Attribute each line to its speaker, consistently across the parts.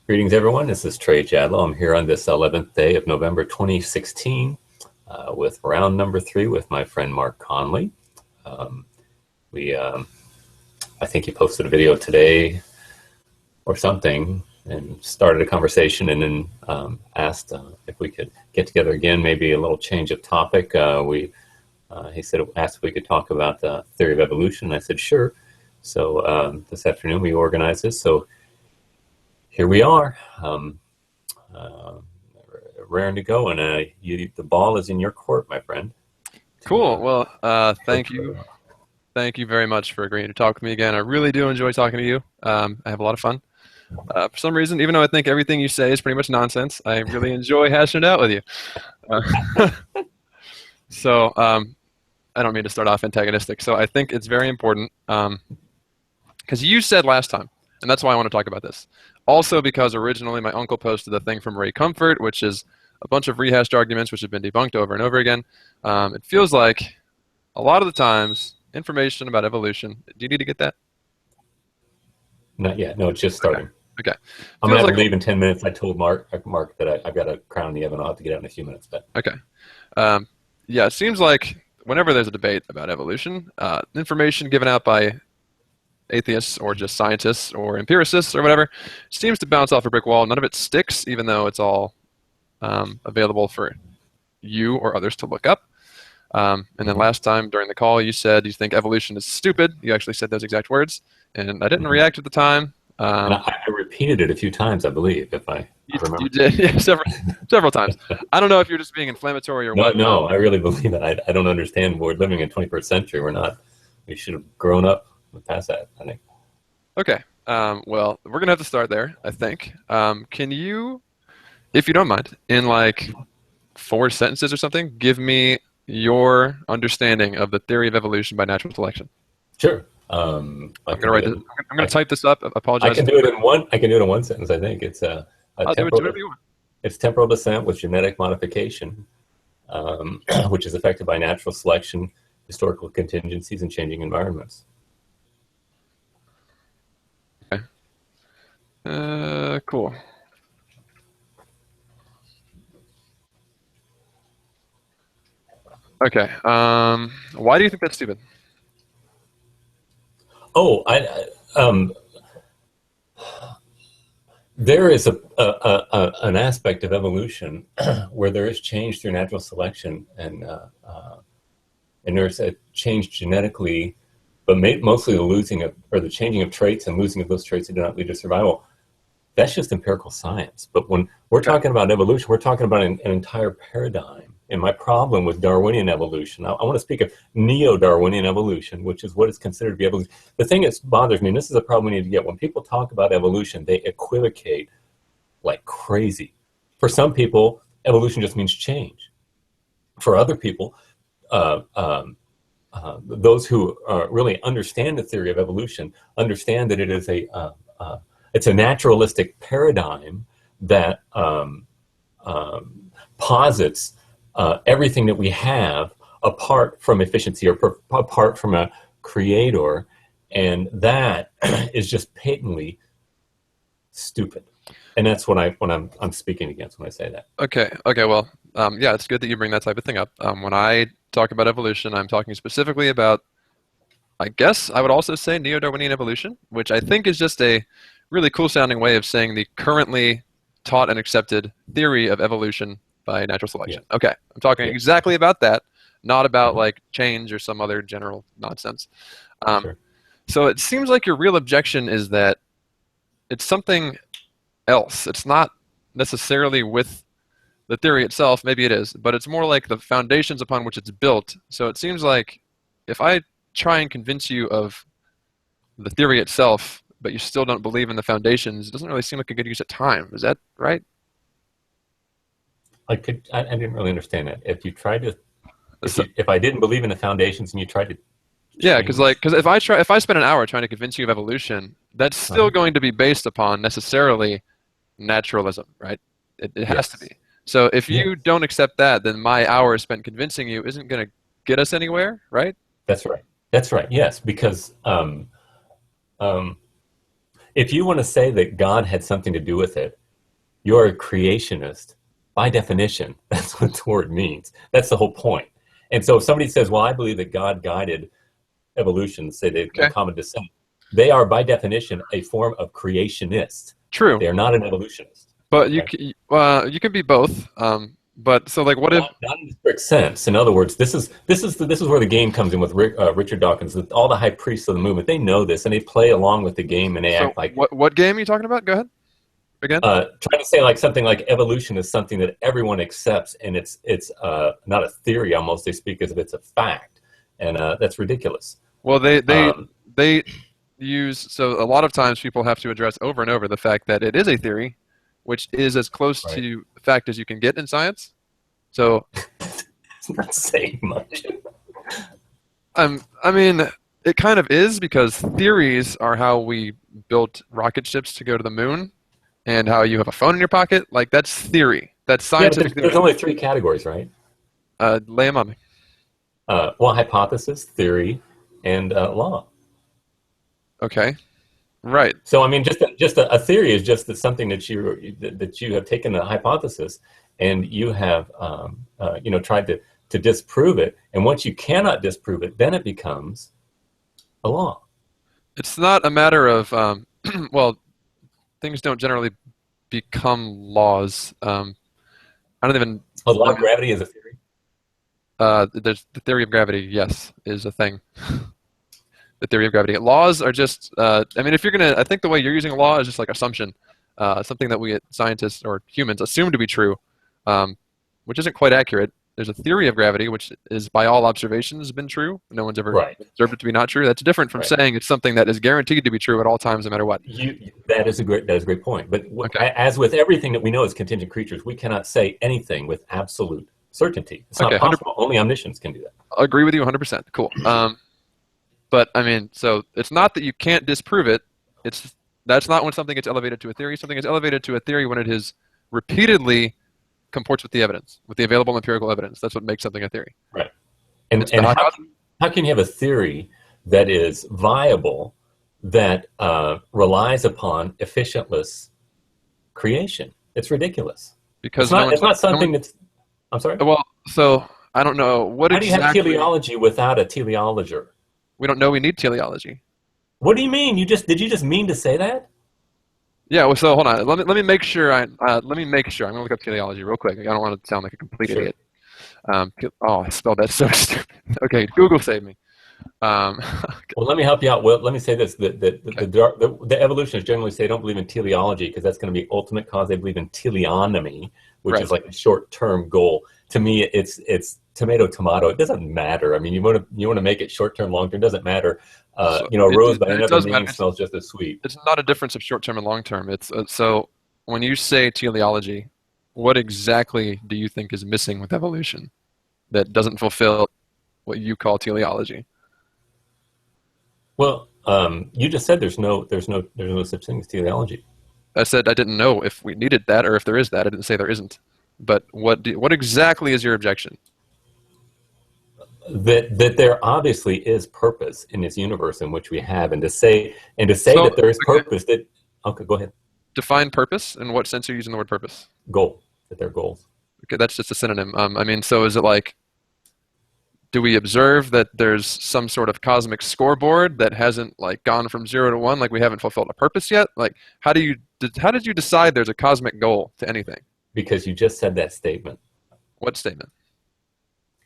Speaker 1: Greetings, everyone. This is Trey. I'm here on this 11th day of November 2016 with round number 3 with my friend Mark Conley. I think he posted a video today or something and started a conversation and then asked if we could get together again, maybe a little change of topic. He asked if we could talk about the theory of evolution. And I said, sure. So this afternoon we organized this. So here we are, raring to go, and the ball is in your court, my friend.
Speaker 2: Cool. Well, thank you. Thank you very much for agreeing to talk with me again. I really do enjoy talking to you. I have a lot of fun. For some reason, even though I think everything you say is pretty much nonsense, I really enjoy hashing it out with you. So I don't mean to start off antagonistic. So I think it's very important because you said last time, and that's why I want to talk about this. Also because originally my uncle posted a thing from Ray Comfort, which is a bunch of rehashed arguments which have been debunked over and over again. It feels like a lot of the times information about evolution. Do you need to get that?
Speaker 1: Not yet. No, it's just starting.
Speaker 2: Okay.
Speaker 1: I'm going to have to leave in 10 minutes. I told Mark that I've got a crown in the oven. I'll have to get out in a few minutes. But
Speaker 2: okay. Yeah, it seems like whenever there's a debate about evolution, information given out by atheists or just scientists or empiricists or whatever seems to bounce off a brick wall. None of it sticks, even though it's all available for you or others to look up. And then last time during the call, you said you think evolution is stupid. You actually said those exact words, and I didn't react at the time.
Speaker 1: And I repeated it a few times, I believe, if I remember.
Speaker 2: You did, yeah, several times. I don't know if you're just being inflammatory or what.
Speaker 1: No, I really believe it. I don't understand. We're living in the 21st century. We're not. We should have grown up past that, I think.
Speaker 2: Okay. Well, we're going to have to start there, I think. Can you, if you don't mind, in like 4 sentences or something, give me your understanding of the theory of evolution by natural selection?
Speaker 1: Sure.
Speaker 2: I'm going to type this up. Apologize.
Speaker 1: I can do it in one sentence. I think it's it's temporal descent with genetic modification, which is affected by natural selection, historical contingencies, and changing environments.
Speaker 2: Okay. Cool. Okay. Why do you think that's stupid?
Speaker 1: Oh, there is an aspect of evolution where there is change through natural selection, and there's a change genetically, but mostly the changing of traits and losing of those traits that do not lead to survival. That's just empirical science. But when we're talking about evolution, we're talking about an entire paradigm. And my problem with Darwinian evolution, I want to speak of neo-Darwinian evolution, which is what is considered to be evolution. The thing that bothers me, and this is a problem we need to get, when people talk about evolution, they equivocate like crazy. For some people, evolution just means change. For other people, those who really understand the theory of evolution understand that it is it's a naturalistic paradigm that posits everything that we have apart from efficiency or apart from a creator, and that is just patently stupid. And that's what I'm speaking against when I say that.
Speaker 2: Okay. Well, yeah, it's good that you bring that type of thing up. When I talk about evolution, I'm talking specifically about, I guess I would also say neo-Darwinian evolution, which I think is just a really cool sounding way of saying the currently taught and accepted theory of evolution by natural selection. Yeah. Okay, I'm talking exactly about that, not about like change or some other general nonsense.
Speaker 1: Sure.
Speaker 2: So it seems like your real objection is that it's something else. It's not necessarily with the theory itself, maybe it is, but it's more like the foundations upon which it's built. So it seems like if I try and convince you of the theory itself, but you still don't believe in the foundations, it doesn't really seem like a good use of time. Is that right?
Speaker 1: I didn't really understand that. If you tried to, if I didn't believe in the foundations and you tried to,
Speaker 2: yeah, because if I spend an hour trying to convince you of evolution, that's still going to be based upon necessarily naturalism, right? It has to be. So if you don't accept that, then my hour spent convincing you isn't going to get us anywhere, right?
Speaker 1: That's right. Yes, because if you want to say that God had something to do with it, you're a creationist. By definition, that's what the word means. That's the whole point. And so if somebody says, well, I believe that God guided evolution, say they've
Speaker 2: Okay.
Speaker 1: common descent, they are by definition a form of creationist.
Speaker 2: True.
Speaker 1: They are not an evolutionist.
Speaker 2: But
Speaker 1: Okay?
Speaker 2: you can be both. But so like, what if?
Speaker 1: Not in the strict sense. In other words, this is where the game comes in with Richard Dawkins. With all the high priests of the movement, they know this and they play along with the game and they
Speaker 2: So
Speaker 1: act like
Speaker 2: what game are you talking about? Go ahead. Again.
Speaker 1: trying to say like something like evolution is something that everyone accepts and it's not a theory almost. They speak as if it's a fact, and that's ridiculous.
Speaker 2: Well, they use, so a lot of times people have to address over and over the fact that it is a theory, which is as close
Speaker 1: Right.
Speaker 2: to fact as you can get in science. So
Speaker 1: It's not saying much.
Speaker 2: I mean, it kind of is, because theories are how we built rocket ships to go to the moon, and how you have a phone in your pocket. Like, that's theory. That's
Speaker 1: Yeah,
Speaker 2: scientific
Speaker 1: there's
Speaker 2: theory.
Speaker 1: only three categories, right?
Speaker 2: Lay them on me.
Speaker 1: Well, hypothesis, theory, and law.
Speaker 2: Okay. Right.
Speaker 1: So I mean, just a theory is just that something that you have taken a hypothesis and you have tried to disprove it, and once you cannot disprove it, then it becomes a law.
Speaker 2: It's not a matter of, well, things don't generally become laws. I don't even.
Speaker 1: A law of gravity is a theory.
Speaker 2: There's the theory of gravity. Yes, is a thing. The theory of gravity. Laws are just. I mean, if you're gonna, I think the way you're using a law is just like assumption, something that we scientists or humans assume to be true, which isn't quite accurate. There's a theory of gravity, which is by all observations been true. No one's ever
Speaker 1: Right.
Speaker 2: observed it to be not true. That's different from
Speaker 1: Right.
Speaker 2: saying it's something that is guaranteed to be true at all times, no matter what.
Speaker 1: That is a great point. But
Speaker 2: Okay.
Speaker 1: as with everything that we know as contingent creatures, we cannot say anything with absolute certainty. It's not
Speaker 2: Okay,
Speaker 1: possible. Only omniscience can do that.
Speaker 2: I agree with you 100%. Cool. But I mean, so it's not that you can't disprove it. That's not when something gets elevated to a theory. Something gets elevated to a theory when it is repeatedly comports with the evidence, with the available empirical evidence. That's what makes something a theory.
Speaker 1: Right. And
Speaker 2: It's not-
Speaker 1: how can you have a theory that is viable that relies upon efficientless creation? It's ridiculous.
Speaker 2: Because
Speaker 1: It's not something that's. I'm sorry.
Speaker 2: Well, so I don't know what
Speaker 1: How do you have
Speaker 2: exactly.
Speaker 1: teleology without a teleologer?
Speaker 2: We don't know we need teleology.
Speaker 1: What do you mean? Did you just mean to say that?
Speaker 2: Yeah. Well, so hold on. Let me make sure. Let me make sure. I'm gonna look up teleology real quick. I don't want to sound like a complete
Speaker 1: Sure.
Speaker 2: idiot. I spelled that so stupid. Okay, Google save me.
Speaker 1: Well, let me help you out. Well, let me say this: the evolutionists generally say they don't believe in teleology because that's going to be ultimate cause. They believe in teleonomy, which
Speaker 2: Right.
Speaker 1: is like a short-term goal. To me, it's tomato. It doesn't matter. I mean, you want to make it short-term, long-term. Doesn't matter. A rose by another
Speaker 2: does
Speaker 1: name
Speaker 2: matter.
Speaker 1: smells just as sweet.
Speaker 2: It's not a difference of short term and long term. It's so when you say teleology, what exactly do you think is missing with evolution that doesn't fulfill what you call teleology?
Speaker 1: Well, you just said there's no such thing as teleology.
Speaker 2: I said I didn't know if we needed that or if there is that. I didn't say there isn't. But what exactly is your objection?
Speaker 1: That there obviously is purpose in this universe in which we have, and to say
Speaker 2: So,
Speaker 1: that there is
Speaker 2: okay.
Speaker 1: purpose. That okay, go ahead.
Speaker 2: Define purpose. In what sense are you using the word purpose?
Speaker 1: Goal. That they're goals.
Speaker 2: Okay, that's just a synonym. I mean, so is it like, do we observe that there's some sort of cosmic scoreboard that hasn't like gone from 0 to 1, like we haven't fulfilled a purpose yet? Like, how did you decide there's a cosmic goal to anything?
Speaker 1: Because you just said that statement.
Speaker 2: What statement?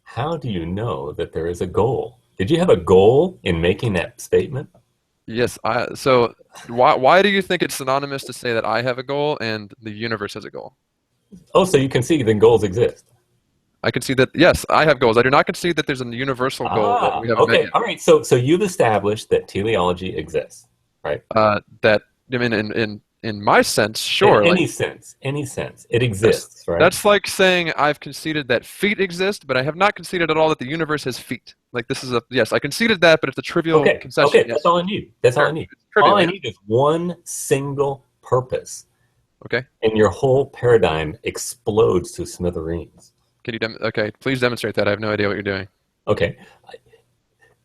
Speaker 1: How do you know that there is a goal? Did you have a goal in making that statement?
Speaker 2: Yes. So why do you think it's synonymous to say that I have a goal and the universe has a goal?
Speaker 1: Oh, so you can see that goals exist.
Speaker 2: I can see that. Yes, I have goals. I do not concede that there's a universal goal that we haven't met
Speaker 1: Okay,
Speaker 2: yet.
Speaker 1: all right. So you've established that teleology exists, right?
Speaker 2: That I mean, in my sense, sure.
Speaker 1: In
Speaker 2: Like,
Speaker 1: any sense, it exists, right?
Speaker 2: that's like saying I've conceded that feet exist, but I have not conceded at all that the universe has feet. Like this is yes, I conceded that, but it's a trivial concession.
Speaker 1: Okay,
Speaker 2: Yes.
Speaker 1: that's all I need. That's all I need.
Speaker 2: It's trivial,
Speaker 1: All I
Speaker 2: yeah.
Speaker 1: need is one single purpose,
Speaker 2: Okay.
Speaker 1: and your whole paradigm explodes to smithereens.
Speaker 2: Can you okay, please demonstrate that. I have no idea what you're doing.
Speaker 1: Okay.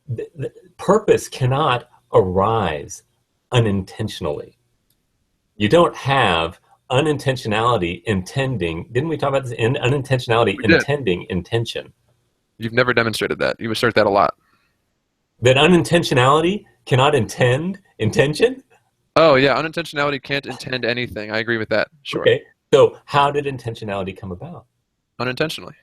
Speaker 1: The purpose cannot arise unintentionally. You don't have unintentionality intending. Didn't we talk about this? Unintentionality
Speaker 2: We did.
Speaker 1: intending intention.
Speaker 2: You've never demonstrated that. You assert that a lot.
Speaker 1: That unintentionality cannot intend intention?
Speaker 2: Oh, yeah. Unintentionality can't intend anything. I agree with that. Sure.
Speaker 1: Okay. So how did intentionality come about?
Speaker 2: Unintentionally.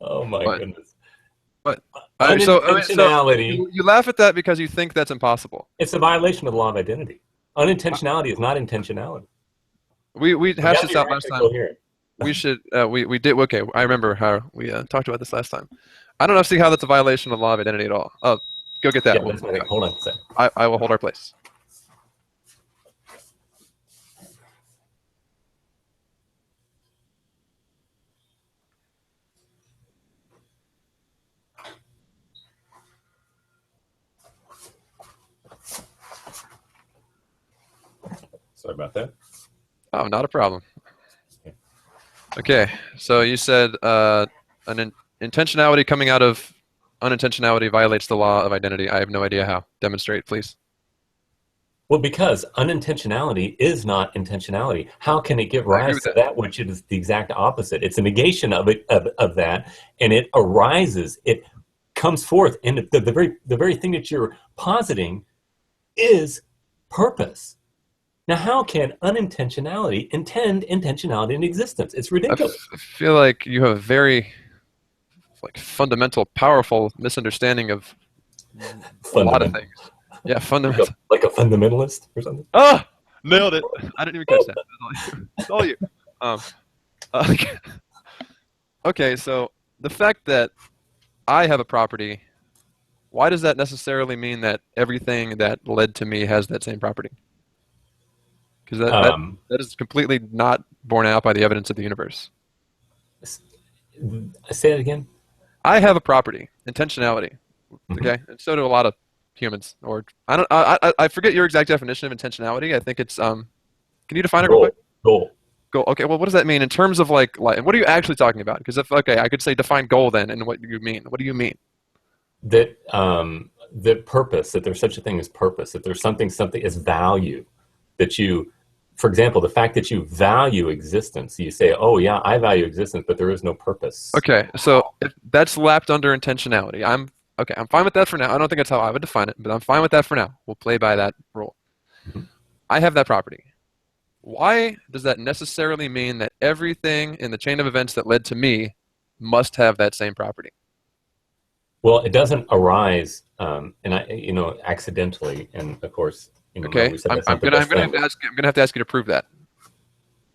Speaker 1: Oh my
Speaker 2: What?
Speaker 1: goodness.
Speaker 2: What?
Speaker 1: Unintentionality.
Speaker 2: So you laugh at that because you think that's impossible.
Speaker 1: It's a violation of the law of identity. Unintentionality is not intentionality.
Speaker 2: We hashed this out last time.
Speaker 1: Coherent.
Speaker 2: We should we did okay. I remember how we talked about this last time. I don't see how that's a violation of the law of identity at all. Oh, go get that.
Speaker 1: Yeah, that's my thing. Hold on a second.
Speaker 2: I will hold our place.
Speaker 1: Sorry about that.
Speaker 2: Oh, not a problem. Okay, so you said intentionality coming out of unintentionality violates the law of identity. I have no idea how. Demonstrate, please.
Speaker 1: Well, because unintentionality is not intentionality. How can it give rise to that which is the exact opposite? It's a negation of it of that, and it arises. It comes forth, and the very thing that you're positing is purpose. Now, how can unintentionality intend intentionality in existence? It's ridiculous.
Speaker 2: I feel like you have a very fundamental, powerful misunderstanding of a lot of things. Yeah, fundamental.
Speaker 1: Like a fundamentalist or something?
Speaker 2: Oh, nailed it. I didn't even catch that. That's all you. Okay, so the fact that I have a property, why does that necessarily mean that everything that led to me has that same property? Because that is completely not borne out by the evidence of the universe.
Speaker 1: Say it again. I
Speaker 2: have a property, intentionality. Okay, and so do a lot of humans. Or I forget your exact definition of intentionality. I think it's can you define it real quick?
Speaker 1: Goal.
Speaker 2: Okay. Well, what does that mean in terms of like what are you actually talking about? Because I could say define goal then, and what do you mean? What do you mean?
Speaker 1: That that purpose. That there's such a thing as purpose. That there's something as value. That you, for example, the fact that you value existence. You say, oh yeah, I value existence, but there is no purpose.
Speaker 2: Okay, so if that's lapped under intentionality. I'm fine with that for now. I don't think that's how I would define it, but I'm fine with that for now. We'll play by that rule. Mm-hmm. I have that property. Why does that necessarily mean that everything in the chain of events that led to me must have that same property?
Speaker 1: Well, it doesn't arise, accidentally, and of course,
Speaker 2: okay. I'm gonna have to ask you to prove that.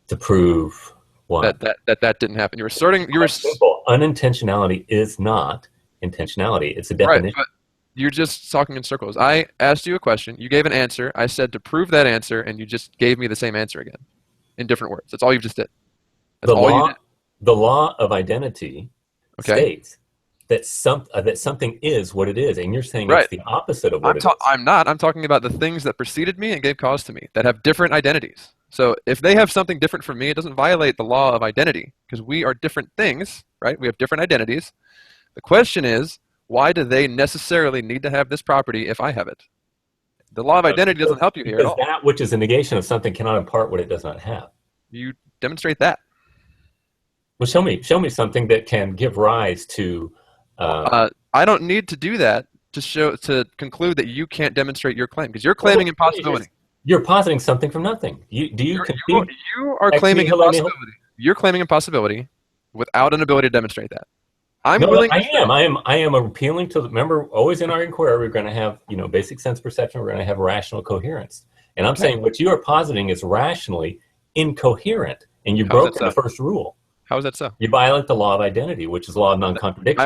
Speaker 1: To prove what?
Speaker 2: That didn't happen. You were
Speaker 1: simple. Unintentionality is not intentionality. It's a definition.
Speaker 2: Right, but you're just talking in circles. I asked you a question. You gave an answer. I said to prove that answer, and you just gave me the same answer again, in different words. That's all you just did.
Speaker 1: The law of identity states that something is what it is, and you're saying it's the opposite of what it is.
Speaker 2: I'm not. I'm talking about the things that preceded me and gave cause to me that have different identities. So if they have something different from me, it doesn't violate the law of identity because we are different things, right? We have different identities. The question is, why do they necessarily need to have this property if I have it? The law of identity doesn't help you here at all.
Speaker 1: That which is a negation of something cannot impart what it does not have.
Speaker 2: You demonstrate that.
Speaker 1: Well, show me something that can give rise to.
Speaker 2: I don't need to do that to conclude that you can't demonstrate your claim because you're claiming impossibility.
Speaker 1: You're positing something from nothing. You
Speaker 2: are claiming impossibility. You're claiming impossibility without an ability to demonstrate that. I
Speaker 1: am appealing to. Remember, always in our inquiry, we're going to have basic sense perception. We're going to have rational coherence, and I'm saying what you are positing is rationally incoherent, and you broke the first rule.
Speaker 2: How is that so?
Speaker 1: You violate the law of identity, which is law of non-contradiction.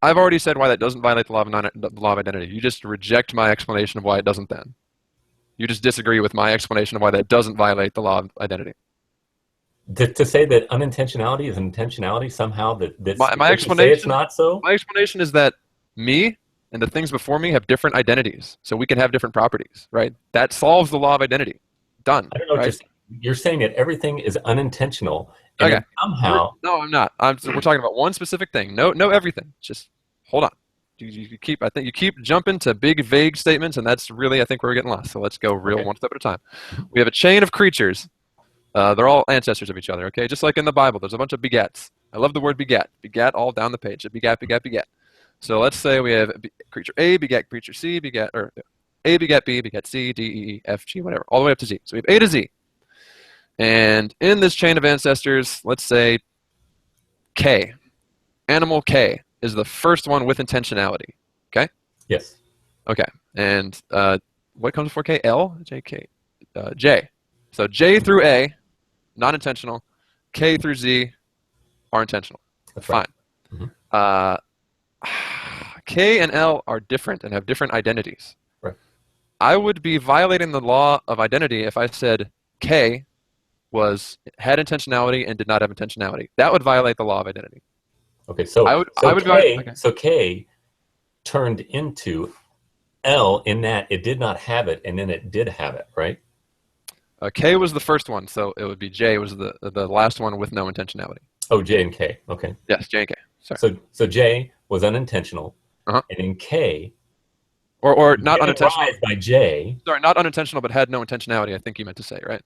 Speaker 2: I've already said why that doesn't violate the law of identity. You just reject my explanation of why it doesn't. Then you just disagree with my explanation of why that doesn't violate the law of identity.
Speaker 1: To say that unintentionality is intentionality somehow
Speaker 2: my explanation
Speaker 1: it's not so.
Speaker 2: My explanation is that me and the things before me have different identities, so we can have different properties, right? That solves the law of identity. Done.
Speaker 1: I don't know.
Speaker 2: Right?
Speaker 1: You're saying that everything is unintentional. And
Speaker 2: okay.
Speaker 1: Somehow.
Speaker 2: No, I'm not. We're talking about one specific thing. No, everything. Just hold on. I think you keep jumping to big, vague statements, and that's really, I think, where we're getting lost. So let's go real one step at a time. We have a chain of creatures. They're all ancestors of each other, okay? Just like in the Bible, there's a bunch of begets. I love the word beget. Beget all down the page. Beget, beget, beget. So let's say we have creature A, beget creature C, beget, or A beget B, beget C, D, E, F, G, whatever, all the way up to Z. So we have A to Z. And in this chain of ancestors, let's say K. Animal K is the first one with intentionality, okay?
Speaker 1: Yes.
Speaker 2: Okay. And what comes before K? L? J, K? J. So J through A, not intentional. K through Z are intentional.
Speaker 1: That's
Speaker 2: fine.
Speaker 1: Right.
Speaker 2: K and L are different and have different identities.
Speaker 1: Right.
Speaker 2: I would be violating the law of identity if I said K had intentionality and did not have intentionality. That would violate the law of identity.
Speaker 1: Okay, so K turned into L in that it did not have it, and then it did have it, right?
Speaker 2: K was the first one, so it would be J was the last one with no intentionality.
Speaker 1: Oh, J and K. Okay.
Speaker 2: Yes, J and K. Sorry.
Speaker 1: So J was unintentional, and in K,
Speaker 2: or not unintentional
Speaker 1: by J.
Speaker 2: Sorry, not unintentional, but had no intentionality. I think you meant to say, right?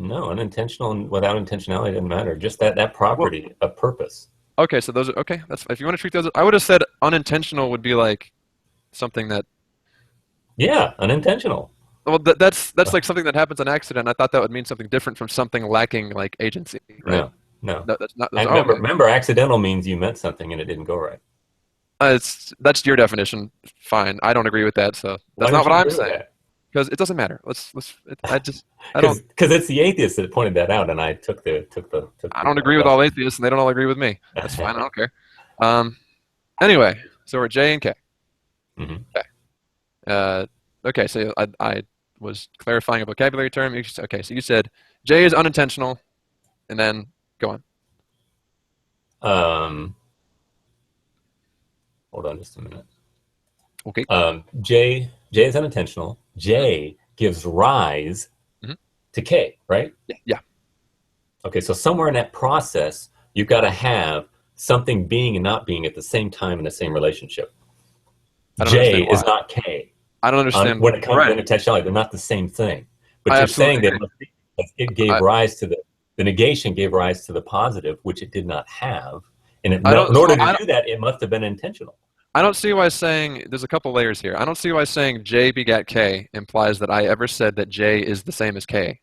Speaker 1: No, unintentional and without intentionality doesn't matter. Just that property of purpose.
Speaker 2: Okay, so those are okay. That's if you want to treat those. I would have said unintentional would be like something that.
Speaker 1: Yeah, unintentional.
Speaker 2: Well, that's like something that happens on accident. I thought that would mean something different from something lacking like agency. Right?
Speaker 1: No.
Speaker 2: That's not.
Speaker 1: Remember, accidental means you meant something and it didn't go right.
Speaker 2: That's your definition. Fine, I don't agree with that. So that's not what I'm saying. Because it doesn't matter. I don't.
Speaker 1: Because it's the atheists that pointed that out, and I took the.
Speaker 2: I don't agree with all atheists, and they don't all agree with me. That's fine. I don't care. Anyway, so we're J and K. Okay. Okay. So I was clarifying a vocabulary term. Okay. So you said J is unintentional, and then go
Speaker 1: on. Hold on just a minute.
Speaker 2: Okay.
Speaker 1: J is unintentional. J gives rise to K, right?
Speaker 2: Yeah.
Speaker 1: Okay, so somewhere in that process, you've got to have something being and not being at the same time in the same relationship. J is not K.
Speaker 2: I don't understand.
Speaker 1: When it comes to intentionality, they're not the same thing. But you're saying that it gave rise to the negation gave rise to the positive, which it did not have. And in order to do that, it must have been intentional.
Speaker 2: I don't see why saying, there's a couple layers here. I don't see why saying J begat K implies that I ever said that J is the same as K.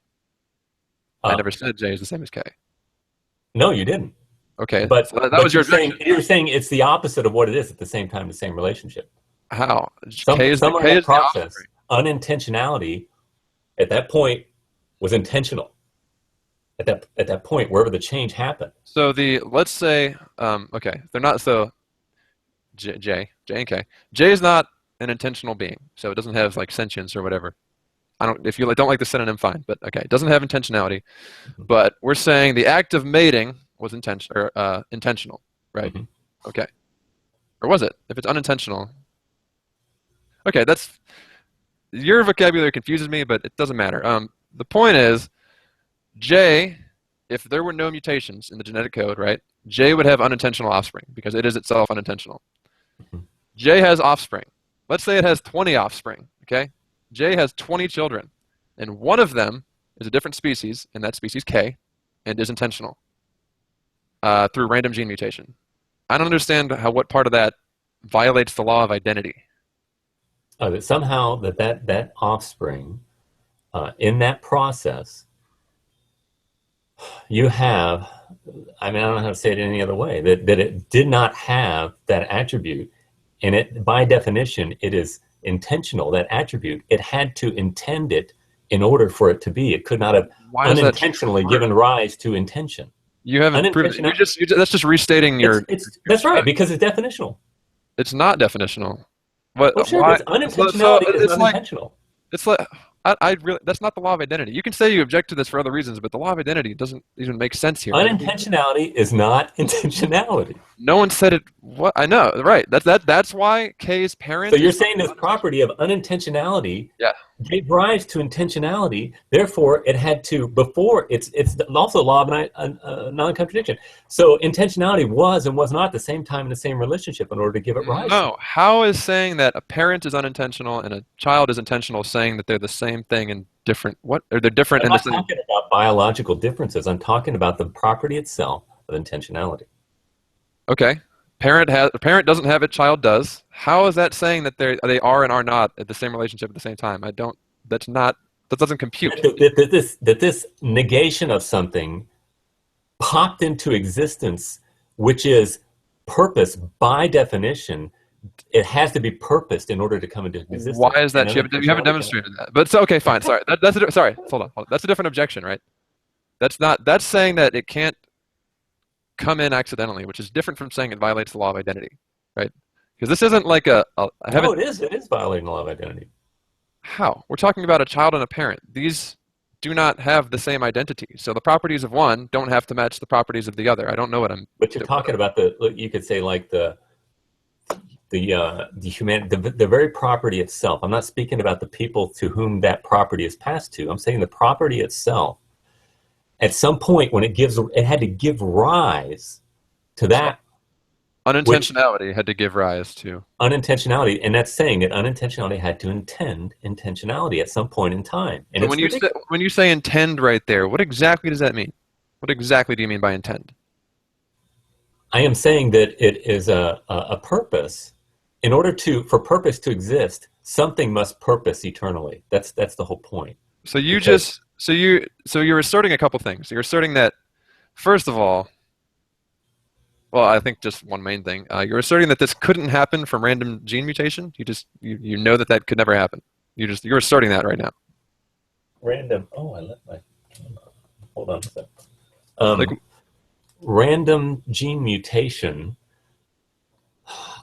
Speaker 2: I never said J is the same as K.
Speaker 1: No, you didn't.
Speaker 2: Okay,
Speaker 1: but
Speaker 2: that was your
Speaker 1: saying. You're saying it's the opposite of what it is at the same time, the same relationship.
Speaker 2: How?
Speaker 1: K is the process. Unintentionality at that point was intentional. At that point, wherever the change happened.
Speaker 2: So let's say okay, they're not so. J and K. J is not an intentional being, so it doesn't have like sentience or whatever. If you don't like the synonym, fine, but okay, it doesn't have intentionality. But we're saying the act of mating was intentional, right? Okay, or was it? If it's unintentional, okay, that's your vocabulary confuses me, but it doesn't matter. The point is, J, if there were no mutations in the genetic code, right? J would have unintentional offspring because it is itself unintentional. J has offspring. Let's say it has 20 offspring, okay? J has 20 children, and one of them is a different species, and that species K, and is intentional through random gene mutation. I don't understand what part of that violates the law of identity.
Speaker 1: That somehow that offspring, in that process, you have, I don't know how to say it any other way, that it did not have that attribute, and it, by definition, it is intentional, that attribute. It had to intend it in order for it to be. It could not have unintentionally given rise to intention.
Speaker 2: You haven't proven that's just restating your...
Speaker 1: That's right, because it's definitional.
Speaker 2: It's not definitional.
Speaker 1: Well, sure, it's unintentionality is unintentional.
Speaker 2: It's like... I really, that's not the law of identity. You can say you object to this for other reasons, but the law of identity doesn't even make sense here.
Speaker 1: Unintentionality is not intentionality.
Speaker 2: No one said it. What I know, right? That's why K's parents.
Speaker 1: So you're saying this property of unintentionality gave rise to intentionality. Therefore, it had to, before, it's also a law of non-contradiction. So intentionality was and was not at the same time in the same relationship in order to give it rise to.
Speaker 2: No. How is saying that a parent is unintentional and a child is intentional saying that they're the same thing in different, what? Or they're different
Speaker 1: I'm
Speaker 2: in the
Speaker 1: not
Speaker 2: same.
Speaker 1: talking about biological differences. I'm talking about the property itself of intentionality.
Speaker 2: Okay. A parent doesn't have it, child does. How is that saying that they are and are not at the same relationship at the same time? That doesn't compute.
Speaker 1: That this negation of something popped into existence, which is purpose by definition. It has to be purposed in order to come into existence.
Speaker 2: Why is that? You haven't demonstrated that. But so, okay, fine. Sorry. Sorry. Hold on. That's a different objection, right? That's saying that it can't come in accidentally, which is different from saying it violates the law of identity, right? Because this isn't like
Speaker 1: No, it is. It is violating the law of identity.
Speaker 2: How? We're talking about a child and a parent. These do not have the same identity. So the properties of one don't have to match the properties of the other. I don't know what I'm.
Speaker 1: But you're talking about you could say like the very property itself. I'm not speaking about the people to whom that property is passed to. I'm saying the property itself. At some point, when it had to give rise to that.
Speaker 2: Unintentionality had to give rise to.
Speaker 1: Unintentionality, and that's saying that unintentionality had to intend intentionality at some point in time. And
Speaker 2: when you say intend right there, what exactly does that mean? What exactly do you mean by intend?
Speaker 1: I am saying that it is a purpose. In order for purpose to exist, something must purpose eternally. That's the whole point.
Speaker 2: So you're asserting a couple things. You're asserting that, first of all, well, I think just one main thing. You're asserting that this couldn't happen from random gene mutation. You know that could never happen. You're asserting that right now.
Speaker 1: Random. Oh, I left my camera. Hold on a second. Random gene mutation.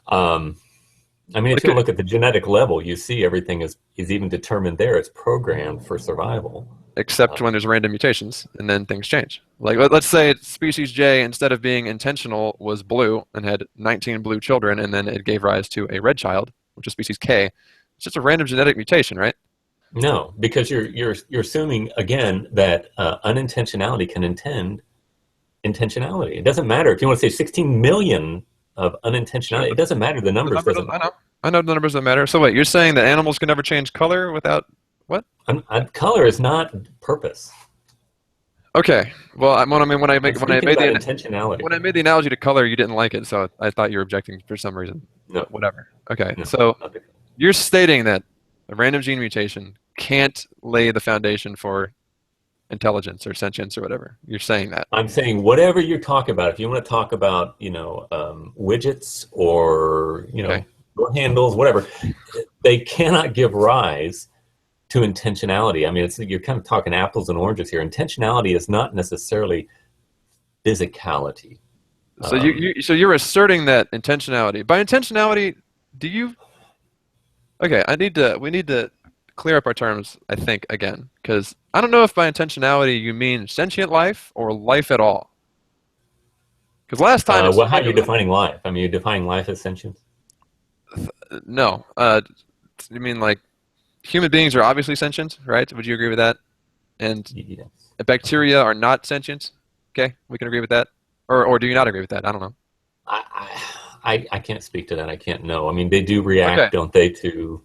Speaker 1: I mean, if you look at the genetic level, you see everything is even determined there. It's programmed for survival.
Speaker 2: Except when there's random mutations, and then things change. Like, let's say species J, instead of being intentional, was blue and had 19 blue children, and then it gave rise to a red child, which is species K. It's just a random genetic mutation, right?
Speaker 1: No, because you're assuming, again, that unintentionality can intend intentionality. It doesn't matter. If you want to say 16 million of unintentionality, it doesn't matter. The numbers doesn't matter.
Speaker 2: I know the numbers don't matter. So wait, you're saying that animals can never change color without what?
Speaker 1: Color is not purpose.
Speaker 2: Okay. Well, when I made the analogy to color, you didn't like it, so I thought you were objecting for some reason.
Speaker 1: No.
Speaker 2: Whatever. Okay.
Speaker 1: No,
Speaker 2: so you're stating that a random gene mutation can't lay the foundation for intelligence or sentience or whatever. You're saying that.
Speaker 1: I'm saying whatever you're talking about. If you want to talk about, widgets or door handles, whatever, they cannot give rise to intentionality. I mean, you're kind of talking apples and oranges here. Intentionality is not necessarily physicality.
Speaker 2: So you're asserting that intentionality. By intentionality, do you? Okay, we need to clear up our terms, I think, again, because I don't know if by intentionality you mean sentient life or life at all. Because last time,
Speaker 1: how are you defining life? I mean, you're defining life as sentient?
Speaker 2: No, you mean like human beings are obviously sentient, right? Would you agree with that? And
Speaker 1: yes.
Speaker 2: Bacteria are not sentient. Okay, we can agree with that, or do you not agree with that? I don't know.
Speaker 1: I can't speak to that. I can't know. I mean, they do react, don't they, to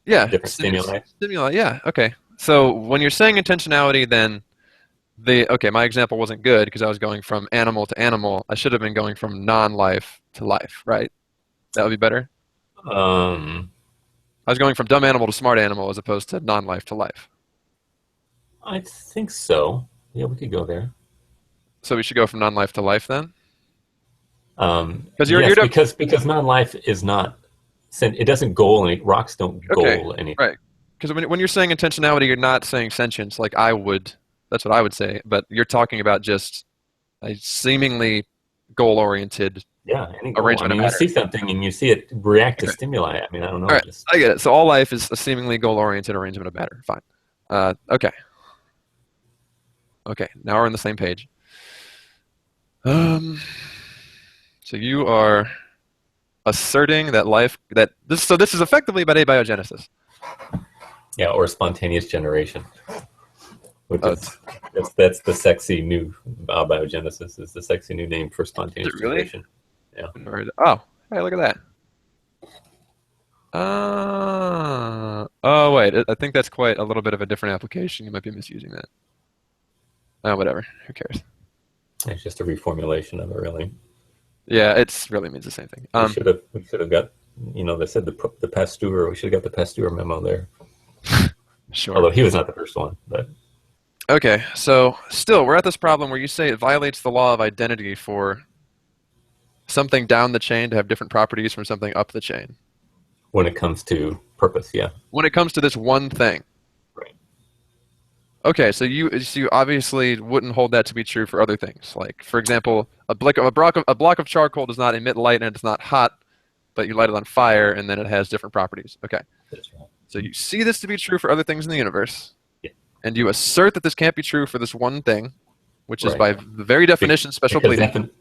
Speaker 1: different stimuli?
Speaker 2: Stimuli, yeah. Okay. So when you're saying intentionality, then my example wasn't good because I was going from animal to animal. I should have been going from non-life to life, right? That would be better. I was going from dumb animal to smart animal as opposed to non-life to life.
Speaker 1: I think so. Yeah, we could go there.
Speaker 2: So we should go from non-life to life then?
Speaker 1: Because non-life is not. It doesn't goal any. Rocks don't goal anything.
Speaker 2: Right. Because when you're saying intentionality, you're not saying sentience like I would. That's what I would say. But you're talking about just a seemingly goal-oriented arrangement.
Speaker 1: I mean, you see something and you see it react to stimuli. I mean, I don't know.
Speaker 2: All right, I get it. So all life is a seemingly goal-oriented arrangement of matter. Fine. Okay. Okay. Now we're on the same page. So you are asserting that this is effectively about abiogenesis.
Speaker 1: Yeah, or spontaneous generation, which
Speaker 2: Oh,
Speaker 1: is that's the sexy new abiogenesis is the sexy new name for
Speaker 2: is it
Speaker 1: spontaneous
Speaker 2: really?
Speaker 1: generation. Yeah.
Speaker 2: Oh, hey, look at that. Oh wait, I think that's quite a little bit of a different application. You might be misusing that. Oh, whatever. Who cares?
Speaker 1: It's just a reformulation of it, really.
Speaker 2: Yeah, it's really means the same thing.
Speaker 1: We should have got, they said the Pasteur. We should have got the Pasteur memo there.
Speaker 2: Sure.
Speaker 1: Although he was not the first one, but
Speaker 2: Okay, so still, we're at this problem where you say it violates the law of identity for something down the chain to have different properties from something up the chain.
Speaker 1: when it comes to purpose, yeah.
Speaker 2: When it comes to this one thing.
Speaker 1: Right.
Speaker 2: Okay, so you obviously wouldn't hold that to be true for other things. Like, for example, a block of charcoal does not emit light and it's not hot, but you light it on fire and then it has different properties. Okay.
Speaker 1: That's right.
Speaker 2: So you see this to be true for other things in the universe,
Speaker 1: Yeah.
Speaker 2: and you assert that this can't be true for this one thing, which is
Speaker 1: Right.
Speaker 2: by the very definition special pleading.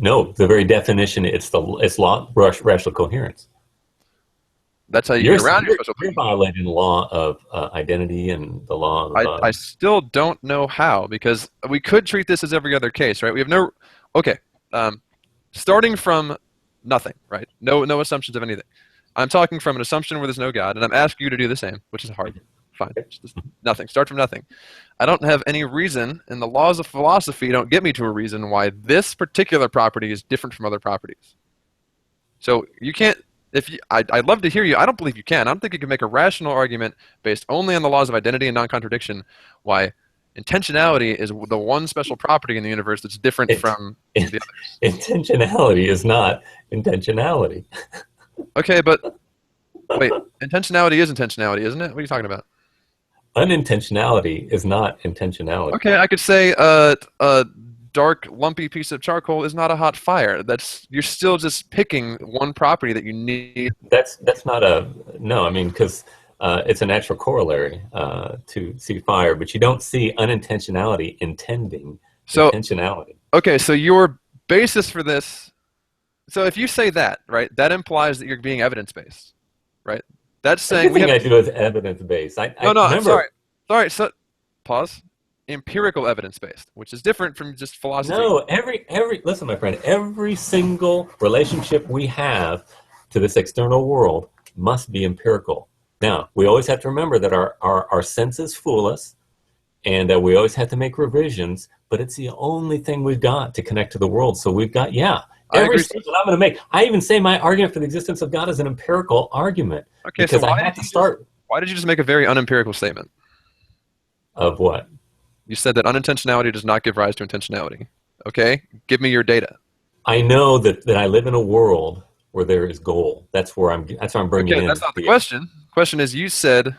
Speaker 1: No, the very definition, it's law rational coherence.
Speaker 2: That's how you
Speaker 1: You're,
Speaker 2: get around your
Speaker 1: you're,
Speaker 2: special
Speaker 1: you're
Speaker 2: pleading.
Speaker 1: violating the law of identity and the law of
Speaker 2: I still don't know how, because we could treat this as every other case, right? We have no. Okay. Starting from nothing, right? No assumptions of anything. I'm talking from an assumption where there's no God, and I'm asking you to do the same, which is hard. Fine. Just nothing. Start from nothing. I don't have any reason, and the laws of philosophy don't get me to a reason why this particular property is different from other properties. So you can't. I'd love to hear you. I don't believe you can. I don't think you can make a rational argument based only on the laws of identity and non-contradiction why intentionality is the one special property in the universe that's different from the others.
Speaker 1: intentionality is not intentionality.
Speaker 2: Okay, but wait, intentionality is intentionality, isn't it? What are you talking about?
Speaker 1: Unintentionality is not intentionality.
Speaker 2: Okay, I could say a dark, lumpy piece of charcoal is not a hot fire. You're still just picking one property that you need.
Speaker 1: That's not no. I mean, because it's a natural corollary to see fire, but you don't see unintentionality intending intentionality.
Speaker 2: Okay, so your basis for this. So if you say that, right, that implies that you're being evidence-based, right? That's saying
Speaker 1: Everything I do is evidence-based.
Speaker 2: No,
Speaker 1: remember,
Speaker 2: sorry. So, pause. Empirical evidence-based, which is different from just philosophy.
Speaker 1: No, listen, my friend, every single relationship we have to this external world must be empirical. Now, we always have to remember that our senses fool us, and that we always have to make revisions, but it's the only thing we've got to connect to the world. So we've got, every statement I'm going to make. I even say my argument for the existence of God is an empirical argument.
Speaker 2: Okay,
Speaker 1: because
Speaker 2: so
Speaker 1: I have to start.
Speaker 2: Why did you just make a very unempirical statement?
Speaker 1: Of what?
Speaker 2: You said that unintentionality does not give rise to intentionality. Okay, give me your data.
Speaker 1: I know that I live in a world where there is goal. That's where I'm bringing in.
Speaker 2: Okay, that's not the question. The question is, you said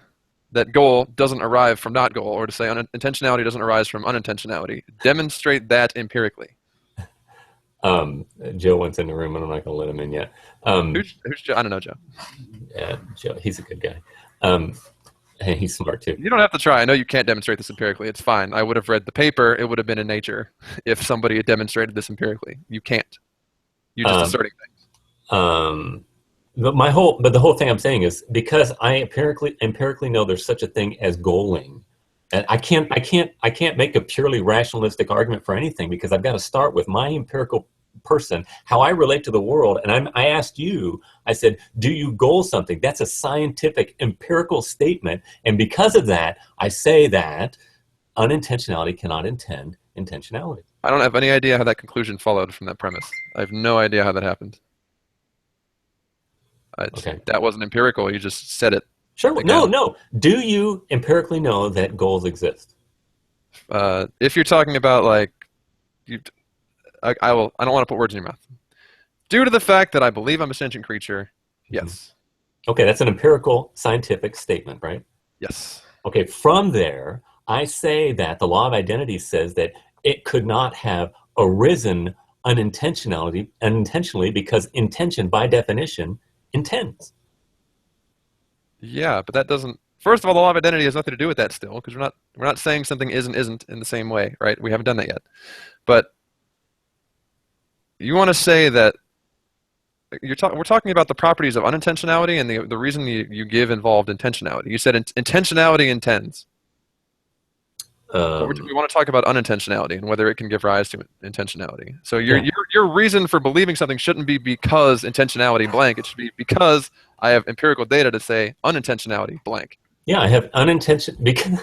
Speaker 2: that goal doesn't arrive from not goal, or to say intentionality doesn't arise from unintentionality. Demonstrate that empirically.
Speaker 1: Joe went in the room, and I'm not going to let him in yet.
Speaker 2: Who's Joe? I don't know Joe.
Speaker 1: Yeah, Joe. He's a good guy. And he's smart too.
Speaker 2: You don't have to try. I know you can't demonstrate this empirically. It's fine. I would have read the paper. It would have been in Nature if somebody had demonstrated this empirically. You can't. You're just asserting things.
Speaker 1: But the whole thing I'm saying is because I empirically know there's such a thing as goaling. And I can't make a purely rationalistic argument for anything because I've got to start with my empirical person, how I relate to the world. And I asked you, I said, do you goal something? That's a scientific empirical statement. And because of that, I say that unintentionality cannot intend intentionality.
Speaker 2: I don't have any idea how that conclusion followed from that premise. I have no idea how that happened.
Speaker 1: Okay.
Speaker 2: That wasn't empirical. You just said it.
Speaker 1: Sure.
Speaker 2: Again.
Speaker 1: No. Do you empirically know that goals exist?
Speaker 2: If you're talking about I don't want to put words in your mouth. Due to the fact that I believe I'm a sentient creature, yes.
Speaker 1: Okay, that's an empirical scientific statement, right?
Speaker 2: Yes.
Speaker 1: Okay, from there, I say that the law of identity says that it could not have arisen unintentionally because intention, by definition, intends.
Speaker 2: Yeah, but that doesn't. First of all, the law of identity has nothing to do with that still, because we're not saying something is and isn't in the same way, right? We haven't done that yet. But you want to say that we're talking about the properties of unintentionality and the reason you give involved intentionality. You said intentionality intends. We want to talk about unintentionality and whether it can give rise to intentionality. So your reason for believing something shouldn't be because intentionality blank. It should be because I have empirical data to say unintentionality blank.
Speaker 1: Yeah, I have unintentional, because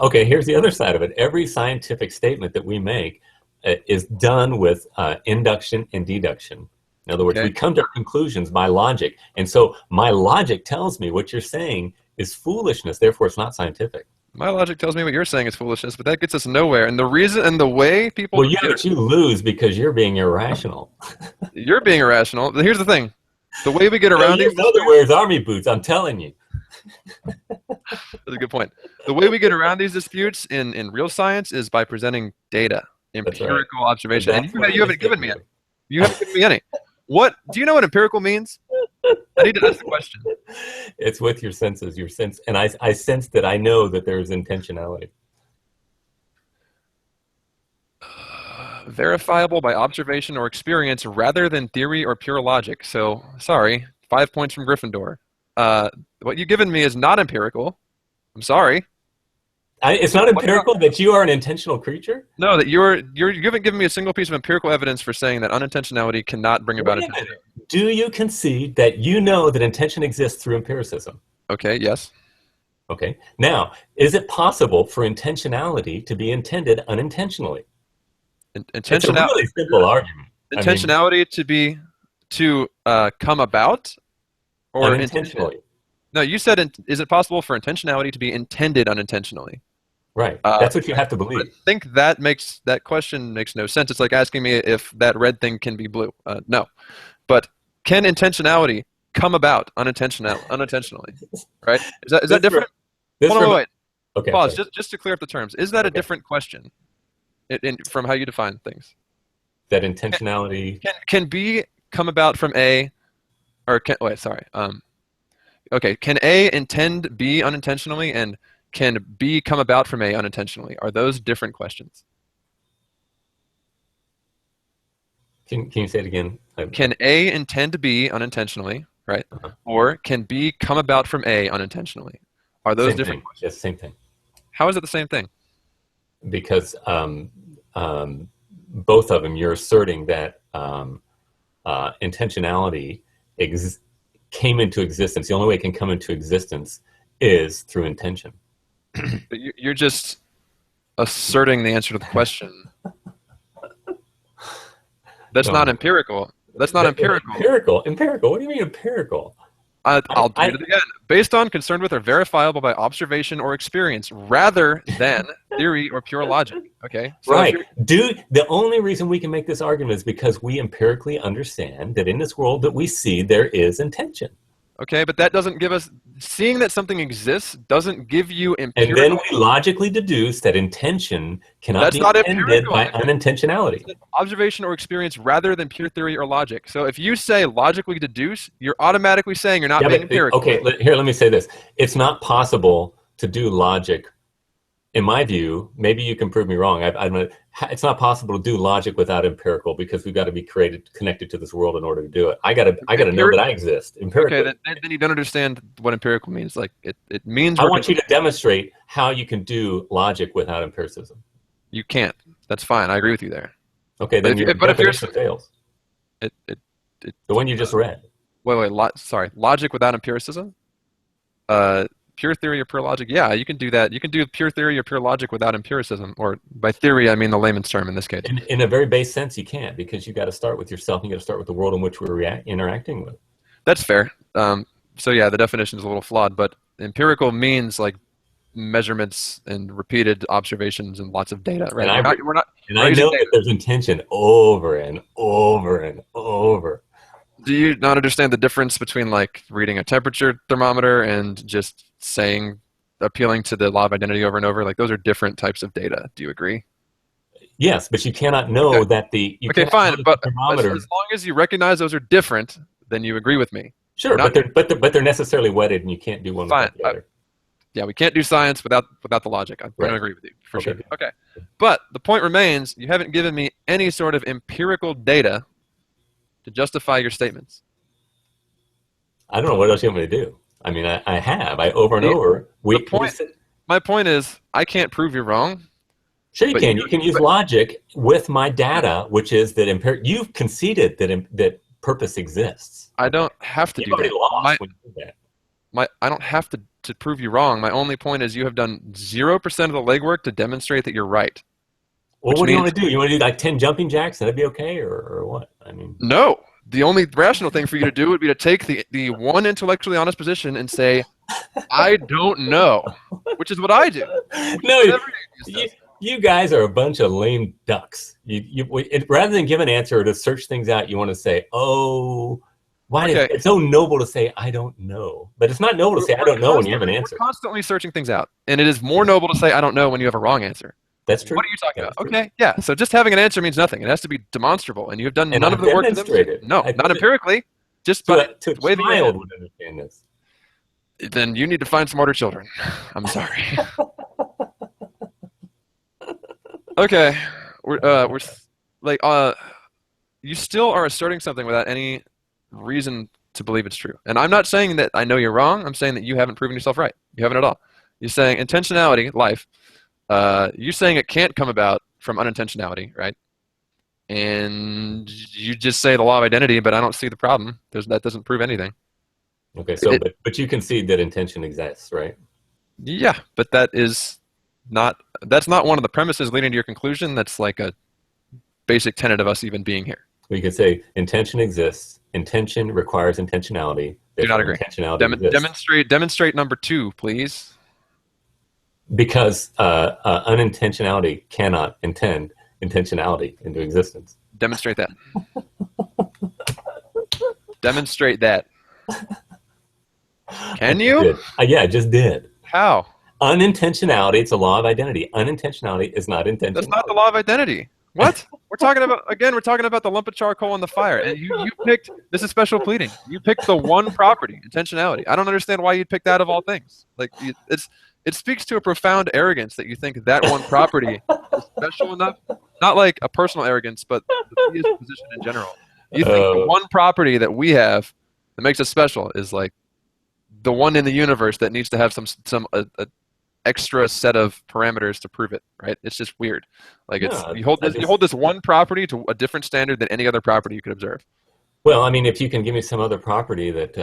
Speaker 1: okay, here's the other side of it. Every scientific statement that we make is done with induction and deduction. In other words, we come to conclusions by logic. And so my logic tells me what you're saying is foolishness, therefore it's not scientific.
Speaker 2: My logic tells me what you're saying is foolishness, but that gets us nowhere. And the reason and the way people...
Speaker 1: Well, yeah, but you lose because you're being irrational.
Speaker 2: You're being irrational. Here's the thing. The way we get around these...
Speaker 1: Your mother wears army boots, I'm telling you.
Speaker 2: That's a good point. The way we get around these disputes in real science is by presenting data, empirical observation. And you haven't given me any. You haven't given me any. What do you know what empirical means? I need to ask the question.
Speaker 1: It's with your senses, and I sense that I know that there's intentionality.
Speaker 2: Verifiable by observation or experience rather than theory or pure logic. So, sorry, 5 points from Gryffindor. What you've given me is not empirical. I'm sorry.
Speaker 1: It's not empirical that you are an intentional creature?
Speaker 2: No, that you haven't given me a single piece of empirical evidence for saying that unintentionality cannot bring about intention.
Speaker 1: Do you concede that you know that intention exists through empiricism?
Speaker 2: Okay, yes.
Speaker 1: Okay. Now, is it possible for intentionality to be intended unintentionally? It's a really simple argument.
Speaker 2: Intentionality to come about? Or
Speaker 1: unintentionally.
Speaker 2: No, you said, is it possible for intentionality to be intended unintentionally?
Speaker 1: Right. That's what you have to believe.
Speaker 2: I think that question makes no sense. It's like asking me if that red thing can be blue. No. But can intentionality come about unintentionally? Right? Is that different? Hold on, wait.
Speaker 1: Okay.
Speaker 2: Pause. Just to clear up the terms. Is that a different question from how you define things?
Speaker 1: That intentionality
Speaker 2: can B come about from A, or can can A intend B unintentionally, and can B come about from A unintentionally? Are those different questions?
Speaker 1: Can you say it again?
Speaker 2: Can A intend B unintentionally, right? Or can B come about from A unintentionally? Are those different questions?
Speaker 1: Yes, same thing.
Speaker 2: How is it the same thing?
Speaker 1: Because both of them, you're asserting that intentionality came into existence. The only way it can come into existence is through intention.
Speaker 2: But you're just asserting the answer to the question. That's not empirical. That's not empirical.
Speaker 1: Empirical? What do you mean empirical?
Speaker 2: I'll do it again. Based on, concerned with, or verifiable by observation or experience, rather than theory or pure logic. Okay. So
Speaker 1: right. The only reason we can make this argument is because we empirically understand that in this world that we see, there is intention.
Speaker 2: Okay, but that doesn't give us, seeing that something exists doesn't give you empirical.
Speaker 1: And then we logically deduce that intention cannot be intended by unintentionality.
Speaker 2: Observation or experience rather than pure theory or logic. So if you say logically deduce, you're automatically saying you're not being empirical.
Speaker 1: Okay, here, let me say this. It's not possible to do logic. In my view, maybe you can prove me wrong. It's not possible to do logic without empirical, because we've got to be connected to this world in order to do it. I got to know that I exist. Empirical.
Speaker 2: Okay, then you don't understand what empirical means. Like it means.
Speaker 1: I want you to demonstrate how you can do logic without empiricism.
Speaker 2: You can't. That's fine. I agree with you there.
Speaker 1: Okay, then your definition fails.
Speaker 2: The
Speaker 1: one you just read.
Speaker 2: Sorry. Logic without empiricism. Pure theory or pure logic? Yeah, you can do that. You can do pure theory or pure logic without empiricism, or by theory, I mean the layman's term in this case.
Speaker 1: In a very base sense, you can't, because you got to start with yourself. You got to start with the world in which we're interacting with.
Speaker 2: That's fair. So yeah, the definition is a little flawed, but empirical means like measurements and repeated observations and lots of data. Right?
Speaker 1: And I know that there's intention over and over and over.
Speaker 2: Do you not understand the difference between like reading a temperature thermometer and just appealing to the law of identity over and over? Like those are different types of data. Do you agree?
Speaker 1: Yes, but you cannot know that
Speaker 2: fine. But as long as you recognize those are different, then you agree with me.
Speaker 1: Sure, but they're necessarily wedded, and you can't do one without the other.
Speaker 2: Yeah, we can't do science without the logic. I'm going to agree with you for sure. Okay, but the point remains: you haven't given me any sort of empirical data to justify your statements.
Speaker 1: I don't know what else you want me to do. I mean, I have. I over and over.
Speaker 2: My point is, I can't prove you're wrong.
Speaker 1: Sure, you can. You can use logic with my data, which is that you've conceded that purpose exists.
Speaker 2: I don't have to do that.
Speaker 1: Lost when you do that.
Speaker 2: I don't have to prove you wrong. My only point is you have done 0% of the legwork to demonstrate that you're right.
Speaker 1: Well, what do you want to do? You want to do like 10 jumping jacks? That'd be okay, or what? I mean,
Speaker 2: no. The only rational thing for you to do would be to take the one intellectually honest position and say, I don't know, which is what I do.
Speaker 1: No, you guys are a bunch of lame ducks. Rather than give an answer or to search things out, you want to say, oh, why? Okay. It's so noble to say, I don't know. But it's not noble to say, I don't know when you have an answer.
Speaker 2: We're constantly searching things out. And it is more noble to say, I don't know when you have a wrong answer.
Speaker 1: That's true.
Speaker 2: What are you talking about? Okay, yeah. So just having an answer means nothing. It has to be demonstrable. And you have done none of the work to demonstrate it. No, not empirically. Just by waving your hand.
Speaker 1: Would understand this.
Speaker 2: Then you need to find smarter children. I'm sorry. Okay, we're like you still are asserting something without any reason to believe it's true. And I'm not saying that I know you're wrong. I'm saying that you haven't proven yourself right. You haven't at all. You're saying intentionality, life. You're saying it can't come about from unintentionality, right? And you just say the law of identity, but I don't see the problem. That doesn't prove anything.
Speaker 1: Okay, so but you concede that intention exists, right?
Speaker 2: Yeah, but that's not one of the premises leading to your conclusion. That's like a basic tenet of us even being here.
Speaker 1: We could say intention exists. Intention requires intentionality.
Speaker 2: Do not agree. Demonstrate number 2, please.
Speaker 1: Because unintentionality cannot intend intentionality into existence.
Speaker 2: Demonstrate that. Demonstrate that. Can you?
Speaker 1: Yeah, I just did.
Speaker 2: How?
Speaker 1: Unintentionality, it's a law of identity. Unintentionality is not intentionality.
Speaker 2: That's not the law of identity. What? We're talking about the lump of charcoal in the fire. And you picked, this is special pleading. You picked the one property, intentionality. I don't understand why you'd pick that of all things. Like, it speaks to a profound arrogance that you think that one property is special enough. Not like a personal arrogance, but the theist position in general. You think the one property that we have that makes us special is like the one in the universe that needs to have some extra set of parameters to prove it, right? It's just weird. Like you hold this one property to a different standard than any other property you could observe.
Speaker 1: Well, I mean, if you can give me some other property that